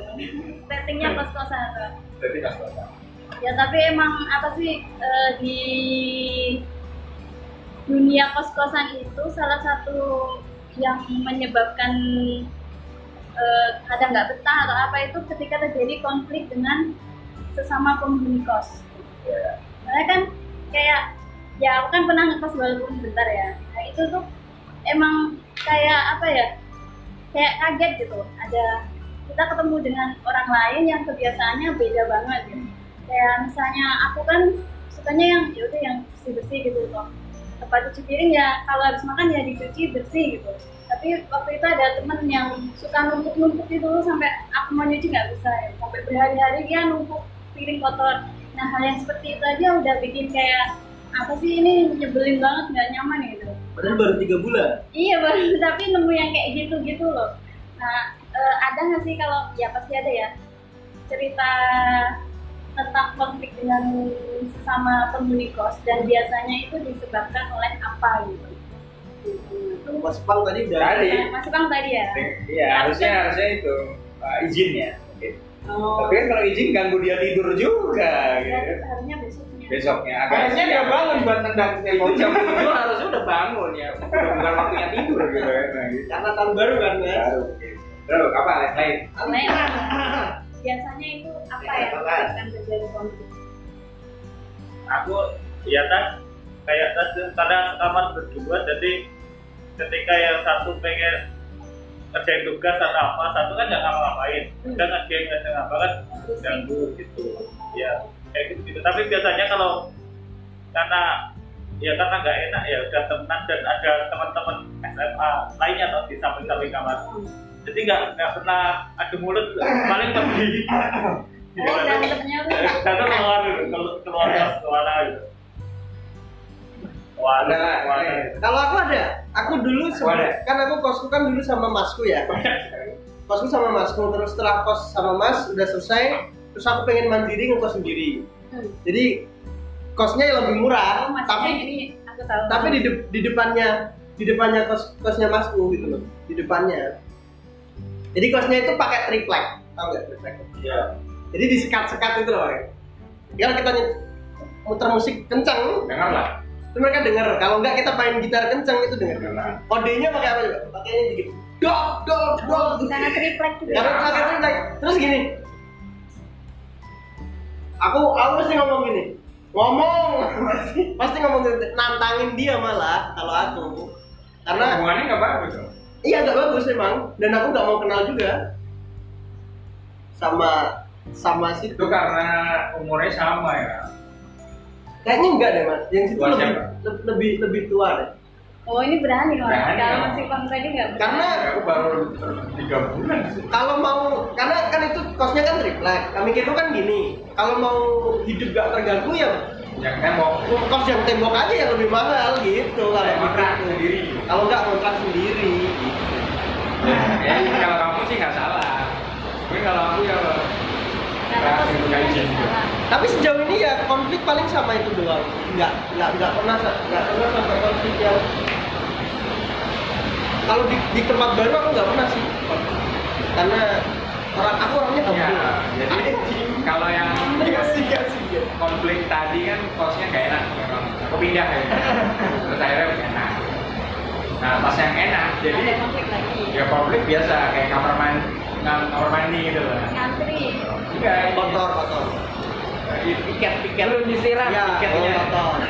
Settingnya kos-kosan tuh. Jadi nggak selesai. Ya tapi emang apa sih di dunia kos-kosan itu salah satu yang menyebabkan kadang nggak betah atau apa itu ketika terjadi konflik dengan sesama penghuni kos. Karena kan kayak ya aku kan pernah ngekos walaupun bentar ya. Nah itu tuh emang kayak apa ya? Kayak kaget gitu. Ada kita ketemu dengan orang lain yang kebiasaannya beda banget gitu. Kayak misalnya aku kan sukanya yang yaudah yang bersih-bersih gitu loh. Tempat cuci piring ya kalau habis makan ya dicuci bersih gitu. Tapi waktu itu ada temen yang suka numpuk-numpuk itu sampai aku mau nyuci nggak bisa ya. Sampai berhari-hari dia numpuk piring kotor. Nah hal yang seperti itu aja udah bikin kayak apa sih ini nyebelin banget, nggak nyaman gitu. Padahal baru 3 bulan. Iya baru tapi nemu yang kayak gitu loh. Nah ada nggak sih kalau ya pasti ada ya cerita tentang konflik dengan sesama penghuni kos dan biasanya itu disebabkan oleh apa gitu. Mas Pang tadi udah. Tadi. Mas Bang tadi ya. Iya, harusnya itu izin ya. Oh. Tapi kan kalau izin ganggu dia tidur juga gitu. Harusnya besoknya. Besoknya agak Harusnya dia bangun buat tendang itu jam 7 harusnya udah bangun ya. Udah bukan waktunya tidur gitu ya. Nah, gitu. Karena tahun baru kan, Mas. Baru. Terus apa lain? Lain. Biasanya itu apa ya akan terjadi konflik? Aku ya kan kayak tadi karena kamar berdua jadi ketika yang satu pengen kerjain tugas atau apa, satu kan nggak ngapa-ngapain, udah ngerjain nggak ngapa kan ganggu gitu, ya kayak gitu. Tapi biasanya kalau karena nggak enak ya udah temenan dan ada teman-teman SMA lainnya atau di samping-samping kamar, jadi nggak pernah adu mulut, paling pergi. Oh berantemnya tuh. Satu keluar gitu. Kalau aku ada, aku dulu kan aku kosku kan dulu sama masku ya. Kosku sama masku, terus setelah kos sama mas udah selesai, terus aku pengen mandiri ngekos sendiri. Jadi kosnya yang lebih murah, Oh, tapi ini aku tahu. tapi di depannya kosnya masku gitu loh, di depannya. Jadi kosnya itu pakai triplek, tau nggak triplek? Iya. Jadi disekat-sekat itu loh. Kalau kita muter musik kencang, Dengar lah. itu mereka dengar. Kalau enggak kita main gitar kencang itu dengar. Kodenya pakai apa juga? Pakai ini dikit. Dok. Karena triplek juga. Karena pakai triplek. Terus gini. Aku mesti ngomong gini. Pasti ngomong gitu. Nantangin dia malah kalau aku. Karena Hubungannya nggak bagus dong. iya nggak bagus memang. Dan aku nggak mau kenal juga sama situ. Itu karena umurnya sama ya. Kayaknya enggak deh mas. Yang situ Tua siapa? lebih tua deh. Oh ini berani loh. Berani, Kalau ya. masih konflik nggak berani. Karena Aku baru 3 bulan sih. kalau mau, karena kan itu kosnya kan triplek. Kami kira kan gini, kalau mau hidup gak terganggu ya Yang tembok. kos yang tembok aja yang lebih mahal gitu. Kalau Kontrak gitu. sendiri. Kalau nggak kontrak sendiri. Gitu. Ya kalau kamu sih nggak salah. Tapi kalau aku ya Karena posisinya izin. salah. Tapi sejauh ini ya konflik paling sama itu doang. Nggak pernah sampai konflik yang kalau di tempat baru aku nggak pernah sih. Karena aku orangnya Ya, humble. jadi kalau yang Kasih. konflik konflik tadi kan kosnya nggak enak, memang aku pindah ya. Terus akhirnya enak. Nah pas yang enak, jadi Ada konflik lagi. ya konflik biasa kayak kamar mandi gitu lah. Ngantri. Enggak, kotor. tiket Lu disiram ya, tiketnya. kotor.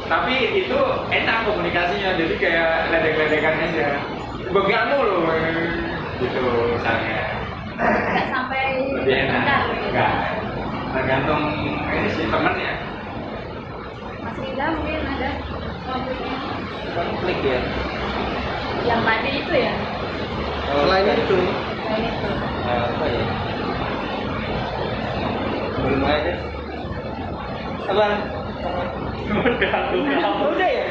Tapi itu enak komunikasinya, jadi kayak ledek-ledekan aja. Bagianmu loh, gitu misalnya. Nggak sampai Lebih enak. bentar, gitu. Enggak. Tergantung ini sih temennya. Mas Riza mungkin ada konfliknya. Konflik ya. Yang tadi itu ya. Selain itu, Selain itu. Apa ya? Belum ada. Apa? Udah ya?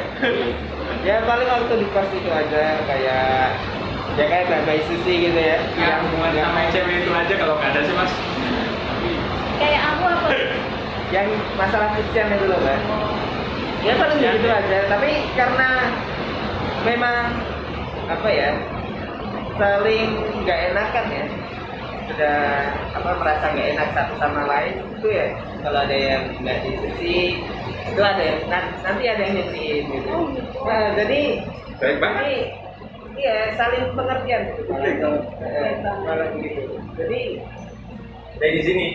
Ya paling waktu di kos itu aja kayak ya kayak Mbak Susi gitu ya. Yang hubungan sama cewek itu aja kalau nggak ada sih mas. Kayak aku apa? Yang masalah fiction itu loh Mbak. Ya paling gitu aja. Tapi karena memang apa ya saling nggak enakan ya, sudah apa merasa nggak enak satu sama lain itu ya, kalau ada yang nggak dicuci itu ada yang nanti ada yang nyuciin gitu. Oh, gitu. Nah, jadi Baik banget. ini iya saling pengertian gitu malah gitu. Jadi Dari di sini.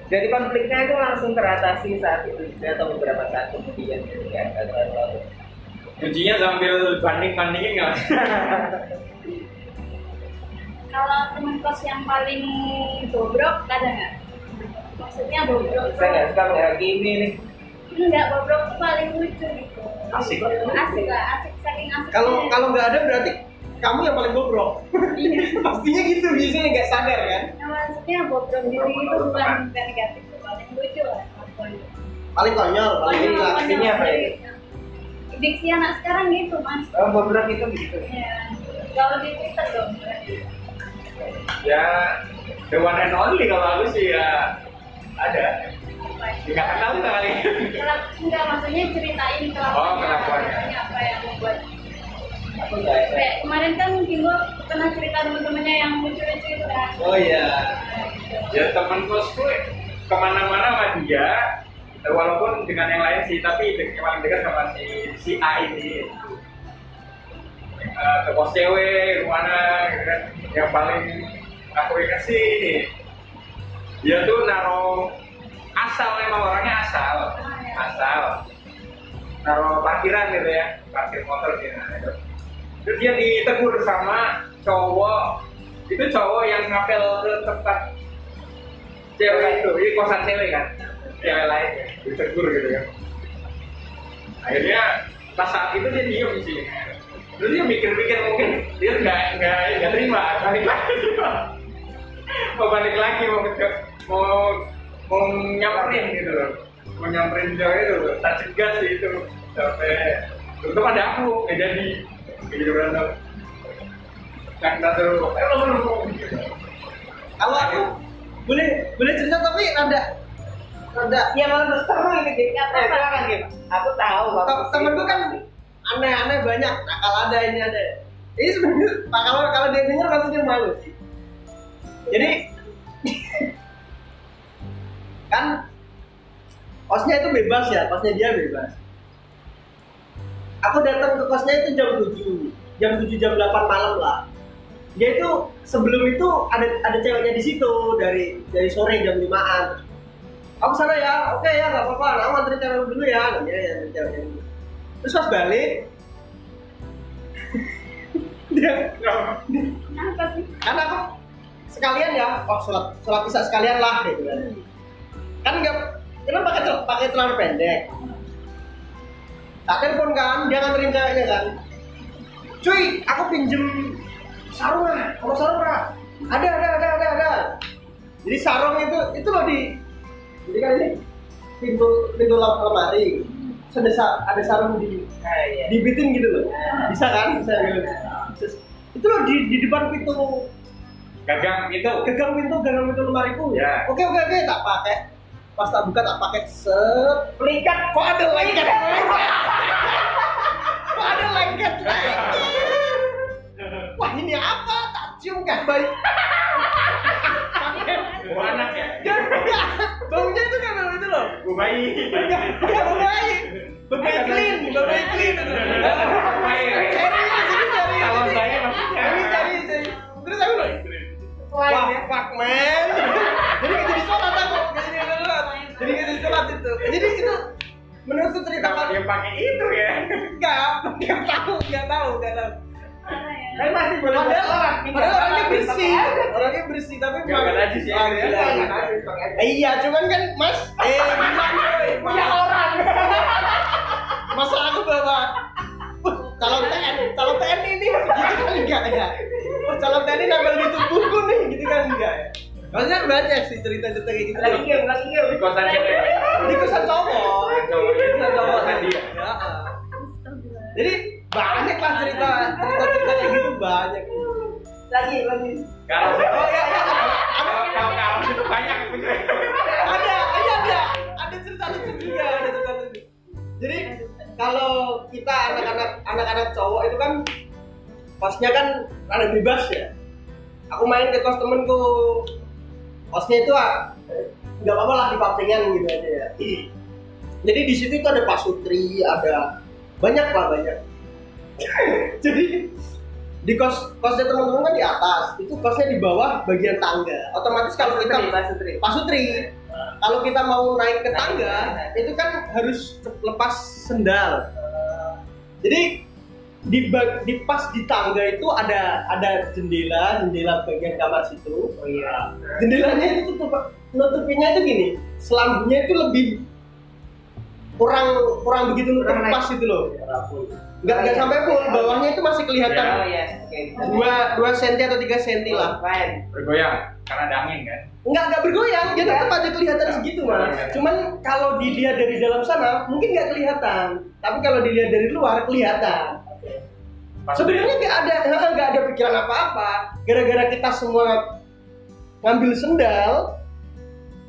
jadi konfliknya itu langsung teratasi saat itu juga atau beberapa saat kemudian gitu kan. Kuncinya sambil bandingin nggak? Kalau teman kos yang paling bobrok ada nggak? Maksudnya bobrok Saya nggak suka menghakimi nih. enggak, bobrok tuh paling lucu gitu. Asik. Asik lah, asik saking asik. kalau nggak ada berarti kamu yang paling bobrok. Iya. Pastinya gitu, biasanya nggak sadar kan? Nah, maksudnya bobrok di sini itu bukan negatif, paling lucu lah. Paling konyol, paling Konyol, gila. Artinya apa ya? Diksi anak sekarang gitu mas. Oh, bobrok itu begitu. Ya. Kalau di Twitter dong. Ya, the one and only kalau aku sih ya ada. Nggak kenal kali. Enggak, maksudnya ceritain kelakuannya. Oh, kelakuannya. Kelakuannya apa yang membuat. Aku nggak. Kayak kemarin kan Kimbo pernah cerita teman-temannya yang lucu-lucu itu kan. Oh iya. Ya teman kosku kemana-mana sama dia, walaupun dengan yang lain sih, tapi yang paling dekat sama si A ini. Ke pos cewek kemana gitu kan, yang paling aku ingat sih dia tuh naruh asal, memang orangnya asal naruh parkiran gitu ya, parkir motor gitu. Terus dia ditegur sama cowok, itu cowok yang ngapel ke tempat cewek itu, ini kosan cewek kan, cewek lain ya, ditegur gitu kan. Akhirnya pas saat itu dia diem sih. Terus dia mikir-mikir, mungkin dia nggak terima, balik lagi. Mau balik lagi, mau nyamperin gitu loh, mau nyamperin cewek itu loh. Tak cegah sih itu sampai terutama ada aku nggak jadi gitu berantem. Kan kita suruh, lo Kalau aku boleh cerita tapi rada Ya malah seru ini gitu. Silakan gitu. Aku tahu. temenku kan aneh-aneh banyak, nakal ada, ini ada. Ini sebenarnya kalau dia dengar maksudnya malu sih. Jadi kan kosnya itu bebas ya, kosnya dia bebas. Aku datang ke kosnya itu jam 7 jam 8 malam lah. Dia itu sebelum itu ada ceweknya di situ dari sore jam 5-an. Aku sana ya, oke ya nggak apa-apa, aku nganterin cewek dulu ya, nanti ya ceweknya dulu. Terus pas balik dia Kenapa sih? kan aku sekalian ya, sholat isya sekalian lah gitu kan. Kan nggak, kita pakai celana pendek. Tak telepon kan, dia nganterin ceweknya kan. Cuy, aku pinjem sarung lah, kalau sarung lah. Ada. Jadi sarung itu loh jadi kan ini pintu lemari. Ada sarung dibitin gitu loh. Bisa kan? Bisa gitu. Itu loh di depan pintu gagang itu. gagang pintu lemariku. Ya. Oke, tak pakai. Pas tak buka tak pakai pelikat. Kok ada lengket? Wah, ini apa? Tak cium kan baik. Oh, anak ya. Baunya bayi. Enggak baik. Babai clean. Calon bayi maksudnya. Serius. Terus aku bilang, wah, fuck man. Jadi nggak jadi sholat aku. Jadi nggak jadi sholat itu. Jadi itu menurutku cerita Kenapa dia pakai itu ya? nggak tahu. Tapi masih boleh Padahal orangnya bersih, tapi Nggak najis ya, Iya, cuman kan Mas, gimana? punya orang. Masa aku bawa calon TNI ini gitu kan enggak ya? Calon TNI nambah di tubuhku nih, gitu kan enggak ya? Maksudnya banyak sih cerita-cerita kayak gitu. Lagi game. Di kosan dia. Di kosan cowok. Kosan dia. Ya. Jadi banyak lah cerita kayak gitu banyak. Lagi. Kalau Oh ya, kalau itu banyak bener. ada cerita lucu juga, Jadi kalau kita anak-anak cowok itu kan kosnya kan rada bebas ya. Aku main ke kos temenku, kosnya itu nggak apa-apa lah di papringan gitu aja ya. Jadi di situ itu ada pasutri, ada banyak. Jadi di kosnya teman-teman kan di atas, itu kosnya di bawah bagian tangga. Otomatis kalau kita pasutri, kalau kita mau naik ke tangga, itu kan harus lepas sendal. Jadi di pas di tangga itu ada jendela bagian kamar situ. Oh iya. Jendelanya itu nutupinnya itu gini, selambungnya itu lebih kurang begitu nutup pas itu loh. Nggak sampai full, bawahnya itu masih kelihatan Oh iya. Oke. 2 cm atau 3 cm lah. Fine. Bergoyang karena ada angin kan. Nggak bergoyang, dia tetap aja kelihatan segitu mas. Cuman kalau dilihat dari dalam sana mungkin nggak kelihatan, tapi kalau dilihat dari luar kelihatan. Sebenarnya nggak ada pikiran apa-apa. Gara-gara kita semua ngambil sendal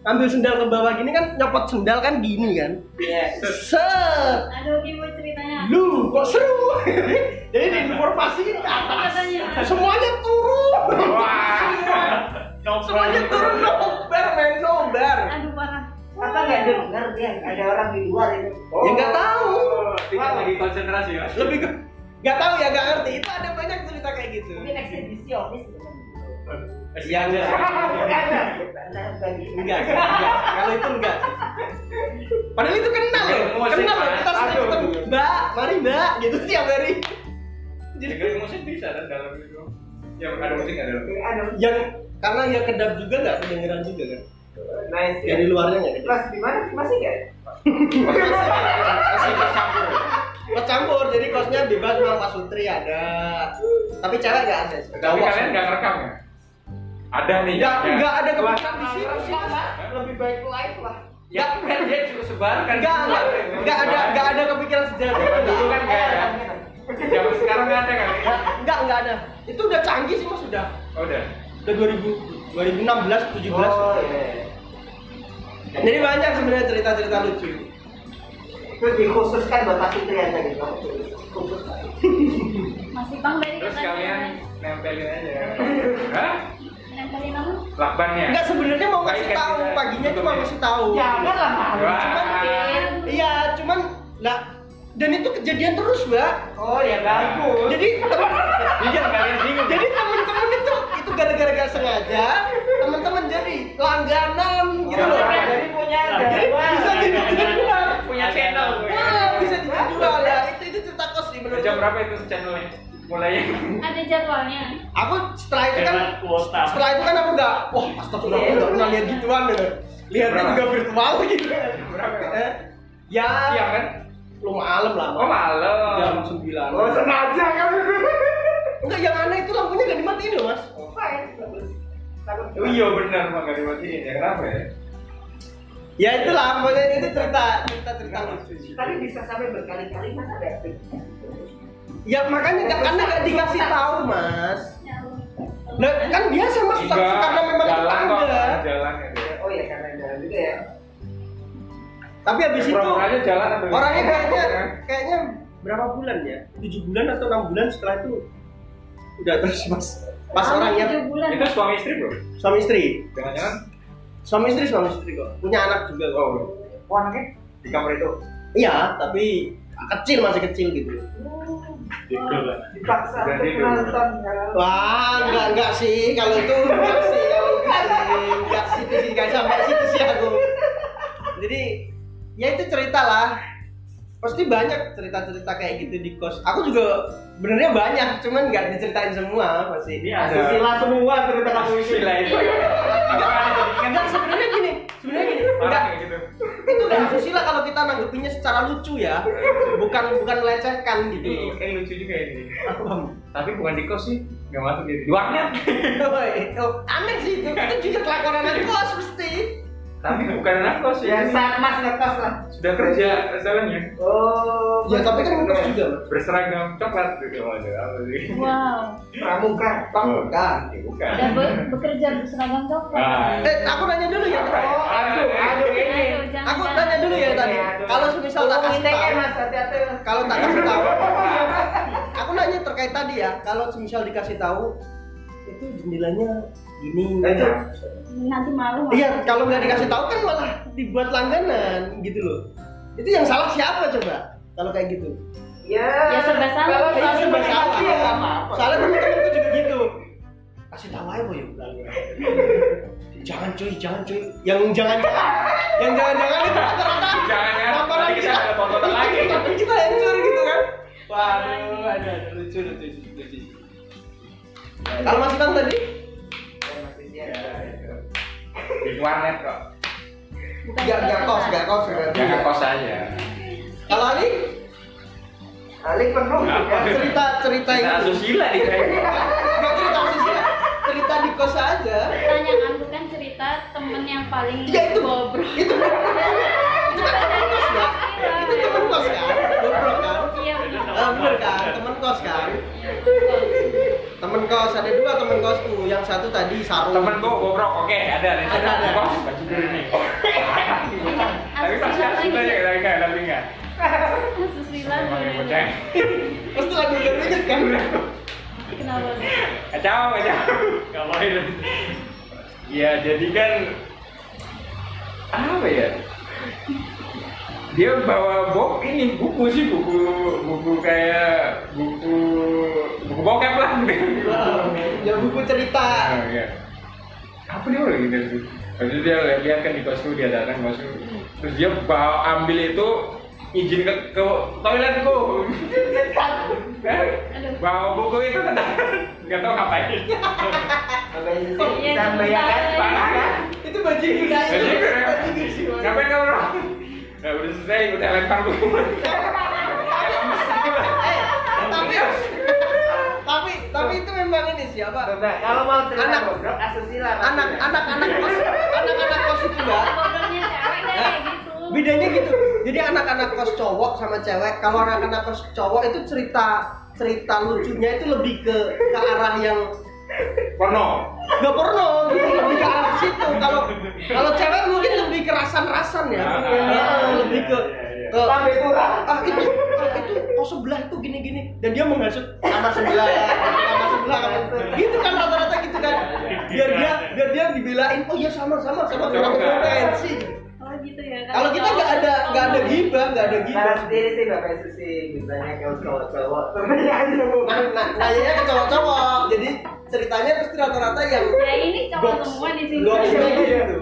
ke bawah gini kan, nyopot sendal kan gini kan. Iya. Set. Aduh, gimana ceritanya? Lu kok seru? Jadi diinformasiin ke atas. Katanya. Semuanya turun. Wah. Semuanya turun, nobar. Aduh, parah. Apa nggak dengar dia ada orang di luar itu? Ya nggak tahu. Tidak lagi konsentrasi ya. Lebih ke nggak tahu ya, nggak ngerti. Itu ada banyak cerita kayak gitu. Mungkin eksibisionis. Iya enggak. Enggak. Kalau itu enggak. Padahal itu kenal loh. Kenal loh. Kita sering ketemu. Mbak, mari Mbak, gitu tiap hari. Jadi musik bisa kan dalam itu. Ya ada musik nggak dalam. Yang karena ya kedap juga nggak kedengeran juga kan. Nice. Dari luarnya nggak. Kelas di mana? Masih nggak? Masih bercampur. Campur, jadi kosnya bebas sama Pak Sutri ada. Tapi cewek nggak ada. Tapi kalian nggak ngerekam ya? Ada nih. Nggak ada kepikiran di sini. Lebih baik live lah. Ya kan dia juga sebarkan. Nggak ada kepikiran sejarah. Dulu kan nggak ada. Zaman sekarang nggak ada kan? Nggak ada. Itu udah canggih sih mas, sudah. Oh, udah. Udah 2016, 17. Oh iya. Jadi banyak sebenarnya cerita-cerita lucu. Itu dikhususkan buat Pak Fitri aja gitu. Khusus. Masih bang dari Terus katanya. kalian nempelin aja. Hah? Nempelin apa? Lakbannya. Enggak, sebenarnya mau ngasih tahu, paginya cuma ngasih tahu. Janganlah malu. Iya, cuman lah, dan itu kejadian terus, Mbak. Oh ya bagus. Jadi Bikin kalian bingung. jadi teman-teman itu gara-gara gak sengaja, teman-teman jadi langganan gitu loh. Jadi punya Jadi bisa jadi jual. Punya channel. Wah, bisa jadi jual ya. Itu cerita kos sih menurut. Jam berapa itu channelnya? Mulai. Ada jadwalnya. Aku setelah itu kan kuota. Setelah itu kan aku nggak, wah astagfirullah, aku nggak pernah lihat gituan ya. Lihatnya juga virtual gitu. Berapa? Ya, Siang kan? lu malam lah. Oh malam. Jam 9. Oh sengaja kan? Enggak, yang aneh itu lampunya nggak dimatiin loh mas. Oh fine. Oh iya benar mah nggak dimatiin ya, kenapa ya? Ya itulah, pokoknya itu cerita lucu. Tapi bisa sampai berkali-kali mas ada. Ya makanya karena nggak dikasih tahu mas. Nah, kan biasa mas, karena memang itu jalan kok, tangga. jalan gitu. Oh iya karena jalan juga ya. Tapi habis itu Pura-puranya jalan atau orangnya kayaknya berapa bulan ya? 7 bulan atau 6 bulan setelah itu udah terus mas. Pas orangnya 7 bulan. itu suami istri bro? suami istri. Jangan-jangan Suami istri kok. Punya anak juga kok. anaknya di kamar itu. Iya, tapi kecil, masih kecil gitu. Dipaksa untuk Jadi nonton ya. Wah, enggak sih, kalau itu enggak sih, enggak sih, itu sih, enggak sampai situ sih aku. Jadi, ya itu cerita lah. Pasti banyak cerita-cerita kayak gitu di kos. Aku juga benernya banyak, cuman nggak diceritain semua pasti. Ini ada Susila semua cerita kamu ini. sila itu. Enggak, sebenarnya gini, enggak, Kayak gitu. itu kan susila kalau kita nanggepinnya secara lucu ya, bukan melecehkan gitu. Ini lucu juga ini. Tapi bukan di kos sih, nggak masuk di warnet. Aneh sih itu juga kelakuan anak kos pasti. Tapi bukan anak kos Ya ya. saat mas ngekos lah. Sudah kerja masalahnya. Oh. Ya tapi kan ngekos juga. Berseragam coklat gitu ada apa sih? Wow. Pramuka. Bukan. Bukan. Dan bekerja berseragam coklat. Ah. Aku nanya dulu ya. Aduh ini. Ayo, jangan, Aku jangan. nanya dulu ya tadi. Kalau misal tak kasih ITK tahu, mas hati-hati. kalau tak kasih tahu, aku nanya terkait tadi ya. Kalau misal dikasih tahu, itu jendelanya gini. Nanti malu. Iya, kalau nggak dikasih tahu kan malah dibuat langganan gitu loh. Itu yang salah siapa coba? Kalau kayak gitu. Ya serba salah. Kalau Iya, salah serba salah salah. ya nggak apa-apa. Soalnya temen-temenku juga gitu. Kasih tahu aja boy. Jangan cuy. Yang jangan-jangan itu rata-rata. Jangan. Tontonan Nanti kita ada tontonan lagi. Tapi kita hancur gitu kan. Waduh, ada lucu. Kalau Mas Bang tadi? Di warnet kok. Enggak kos. Jangan kos aja. Kalau Ali? Ali penuh ya. Cerita Kita ini. asusila di kayak. Enggak cerita sih. Cerita di kos aja. Pertanyaan bukan cerita temen yang paling Iya, itu. bobrok. Itu kan temen kos ya. Itu temen kos kan? Goblok kan? Iya benar. Bener kan? Temen kos kan? Temen kos, ada dua temen kosku. Yang satu tadi Sarung. Temenku bobrok, oke ada. Ada. Kos baju dulu nih. Tapi pasti asusila ya tapi enggak. Susila Emang yang bocah. Pasti lagu yang inget kan? Kenapa? Kacau. Kalau itu. Ya jadi kan apa ya? Dia bawa buku kayak buku bokep lah. Ya buku cerita. Oh, iya. Apa dia lagi gitu? Terus dia lihat kan di kosku dia datang kosku. Terus dia bawa ambil itu izin ke toiletku. Bawa buku itu kan nggak tahu ngapain. Sampai ya kan? Parah kan? Itu bajingan. Ngapain kamu? Nah, udah selesai, udah lempar buku. Tapi itu memang ini siapa? Nah, kalau mau cerita Anak- bobrok asusila. Anak-anak kos itu ya. Bobroknya cewek kayak gitu. Bedanya gitu. Jadi anak-anak kos cowok sama cewek. Kalau anak-anak kos cowok itu cerita lucunya itu lebih ke arah yang Porno. nggak porno, gitu, lebih ke arah situ. Kalau cewek mungkin lebih ke rasan-rasan ya. Lebih ke Lambe turah. itu kos sebelah tuh gini-gini dan dia menghasut kamar sebelah gitu kan rata-rata gitu kan biar dia dibelain oh iya sama potensi. Oh gitu ya. Kalau kita nggak ada gibah. Nah, sendiri sih Bapak Susi ditanya ke cowok-cowok. Pertanyaan dulu. Nanyanya ke cowok-cowok jadi ceritanya pasti rata-rata yang Ya ini cowok semua di sini. goksnya gitu.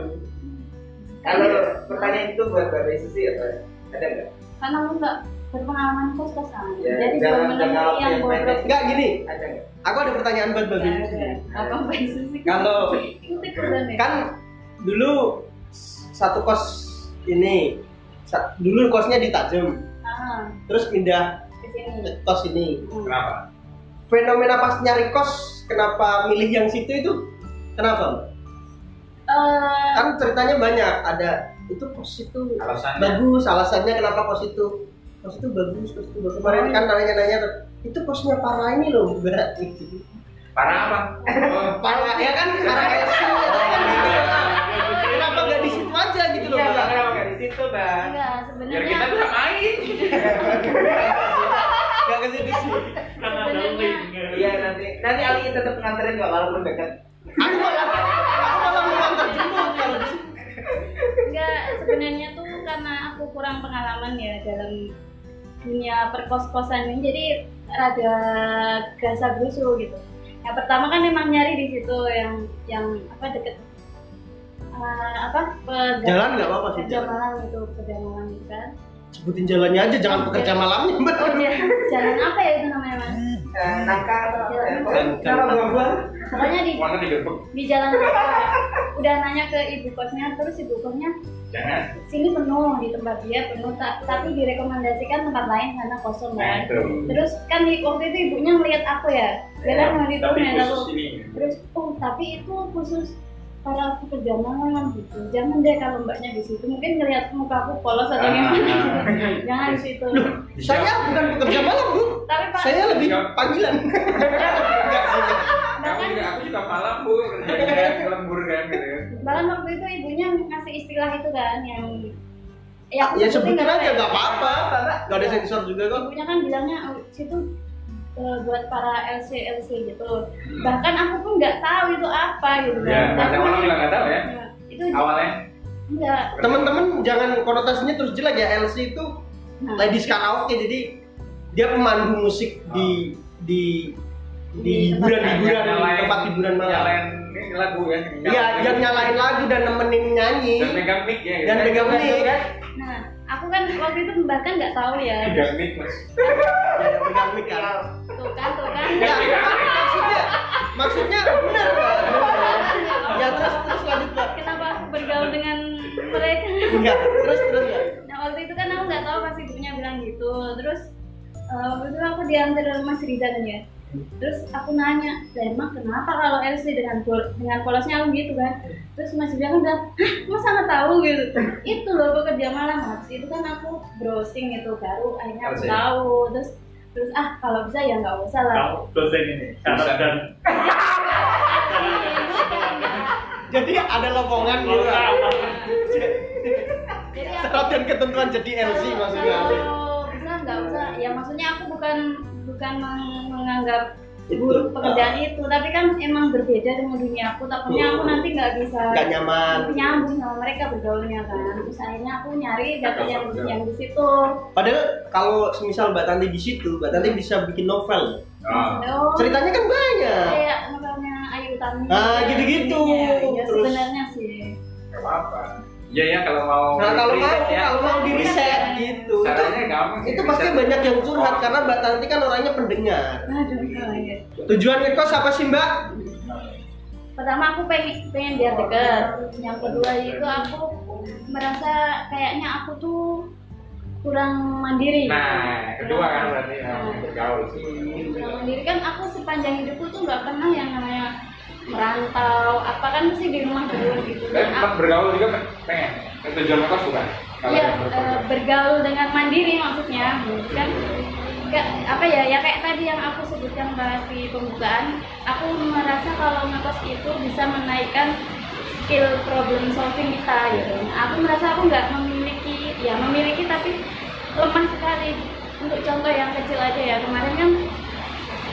Kalau pertanyaan itu buat Bapak Susi apa? Ada nggak? Karena aku nggak berpengalaman kos-kosan. Ya, Jadi jangan belum menemui jawab yang yang bobrok. pendek. Nggak gini, Ada nggak? aku ada pertanyaan buat Babi Susi. Apa Mbak Susi? Kalau Ikut-ikutan ya? kan dulu satu kos ini dulu kosnya di Tajem Ah, terus pindah ke sini. ke kos ini. Kenapa? Fenomena pas nyari kos kenapa milih yang situ itu kenapa Mbak? Kan ceritanya banyak ada itu kos itu Alasannya? bagus alasannya kenapa kos itu bagus kemarin kan nanya itu kosnya parah ini loh berat gitu Parah apa? parah ya kan parah LC kenapa nggak di situ aja gitu loh Iya, Mbak? kenapa nggak di situ, Bang? Enggak, Biar kita sebenarnya bisa main. nggak ke situ sih Iya, nanti Ali tetap nganterin kok walaupun dekat. aku malah mau antar jemput kalau di situ enggak sebenarnya tuh karena aku kurang pengalaman ya dalam dunia perkos-kosan ini, jadi rada gerasa gerusu gitu. Yang pertama kan emang nyari di situ yang apa deket Jalan nggak apa-apa sih. pekerja malam itu kan. Sebutin jalannya aja, jangan pekerja malamnya mbak. Jalan apa ya itu namanya mas? Nangka atau apa ya? Nangka. Kalau buah-buah. Pokoknya Mana digerbek? di jalan udah nanya ke ibu kosnya, terus ibu kosnya Jangan. sini penuh, di tempat dia penuh, tapi direkomendasikan tempat lain karena kosong kan. Terus kan waktu itu ibunya ngeliat aku ya, jalan waktu itu Tapi ngeliat khusus aku. ini. Terus tapi itu khusus para pekerja malam gitu. Jangan deh kalau mbaknya di situ, mungkin ngeliat mukaku polos atau gimana. Jangan di situ. Saya bukan pekerja malam bu, Tapi Pak, saya lebih panggilan. bahkan Aku juga malam bu, kerjanya lembur kan gitu. bahkan waktu itu ibunya ngasih istilah itu kan yang aku Ya sebutin sebutin nggak aja apa-apa. nggak apa-apa, nggak ada sensor juga kok. Ibunya kan bilangnya situ buat para LC gitu. Bahkan aku pun nggak tahu itu apa gitu kan. Ya, Tapi- masa malam juga nggak tahu ya. Ya, itu Awalnya. enggak. Teman-teman jangan konotasinya terus jelek ya, LC itu Nah, ladies karaoke, jadi dia pemandu musik di Di hiburan-hiburan, tempat hiburan malam. Nyalain ini lagu kan. Iya, yang nyalain lagu dan nemenin nyanyi Dan megang mic ya. gitu. dan pegang mic. nah, aku kan waktu itu bahkan nggak tahu ya. Pegang mic mas. Ya, pegang mic kan. Tuh kan. Ya, maksudnya benar kan? Ya terus lanjut Pak. Kenapa aku bergaul dengan mereka? Enggak, terus ya. Nah waktu itu kan aku nggak tahu pas ibunya bilang gitu. Terus waktu itu aku diantar Mas Riza kan ya. Terus aku nanya, emang kenapa kalau LC dengan polosnya aku gitu kan? Terus Mas Riza kan bilang, hah masa nggak tahu gitu? Itu loh pekerja malam. Habis itu kan aku browsing itu baru akhirnya aku LC. tahu. Terus kalau bisa ya nggak usah lah. Kamu dosen ini, syarat dan Jadi ada lowongan gitu. Jadi aku Syarat dan ketentuan jadi LC maksudnya. kalau bisa nggak usah, ya maksudnya aku bukan menganggap buruk pekerjaan itu, tapi kan emang berbeda dengan dunia aku. Takutnya aku nanti nggak bisa Nggak nyaman. nyambung sama mereka bergaulnya kan. Terus akhirnya aku nyari data yang di situ. Padahal kalau semisal Mbak Tanti di situ, Mbak Tanti bisa bikin novel. Oh. Ceritanya kan banyak. Kayak novelnya Ayu Utami. Ah, gitu-gitu. Ya Terus- sebenarnya sih. Gak apa-apa. Iya ya kalau mau. Nah kalau riset mau di riset gitu, Caranya gampang sih, itu pasti riset. banyak yang curhat Oh. karena Mbak Tanti kan orangnya pendengar. Aduh, ya. Tujuan ngekos apa sih Mbak? Pertama aku pengen biar deket. Yang kedua itu aku merasa kayaknya aku tuh kurang mandiri. Nah, kedua kan berarti Nah, bergaul sih. kurang mandiri kan aku sepanjang hidupku tuh nggak pernah yang namanya merantau. Apa kan mesti di rumah terus gitu. Tapi tempat bergaul juga pengen. Tujuan ngekos bukan? Kalau Iya, yang bergaul. bergaul dengan mandiri maksudnya, kan? Apa ya kayak tadi yang aku sebutkan bahas di pembukaan, aku merasa kalau ngekos itu bisa menaikkan skill problem solving kita gitu. Nah, aku merasa aku nggak memiliki tapi lemah sekali. Untuk contoh yang kecil aja ya, kemarin kan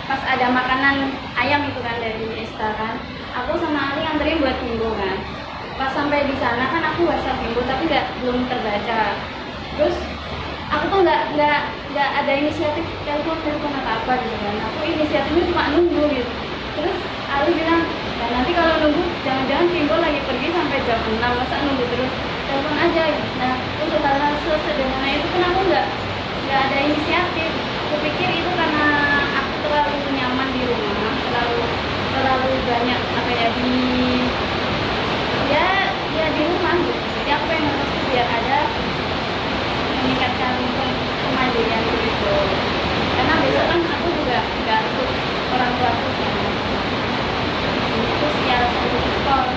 pas ada makanan ayam itu kan dari Esta kan, aku sama Ali nganterin buat Bimbo kan. Pas sampai di sana kan aku WhatsApp Bimbo tapi belum terbaca. Terus aku tuh nggak ada inisiatif telepon atau apa gitu kan. Aku inisiatifnya cuma nunggu gitu. Terus Ali bilang, nah nanti kalau nunggu jangan-jangan Bimbo lagi pergi sampai jam 6, masa nunggu terus, telepon aja gitu. Nah untuk hal-hal sesederhana itu kan aku nggak ada inisiatif. Aku pikir itu karena aku terlalu nyaman di rumah, terlalu banyak apa ya di rumah gitu. Jadi aku pengen ngekos tuh biar ada meningkatkan kemandirian gitu. Karena besok kan aku juga nggak ikut orang tua aku kan. Itu sih alasan ngekos.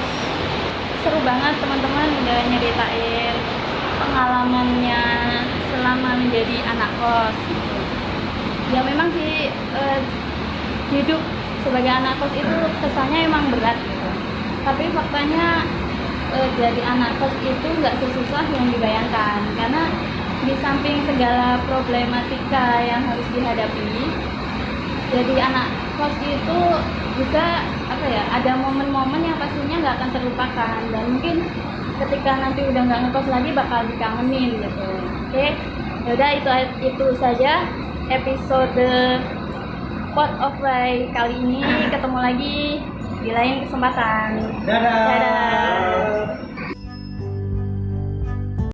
Seru banget teman-teman udah nyeritain pengalamannya selama menjadi anak kos gitu. Ya memang sih hidup sebagai anak kos itu kesannya emang berat gitu. Tapi faktanya jadi anak kos itu nggak sesusah yang dibayangkan, karena di samping segala problematika yang harus dihadapi, jadi anak kos itu juga apa ya, ada momen-momen yang pastinya nggak akan terlupakan. Dan mungkin ketika nanti udah nggak ngekos lagi bakal dikangenin gitu. Oke, yaudah itu saja episode Pot of Ray kali ini. Ketemu lagi di lain kesempatan. Dadah. Dadah.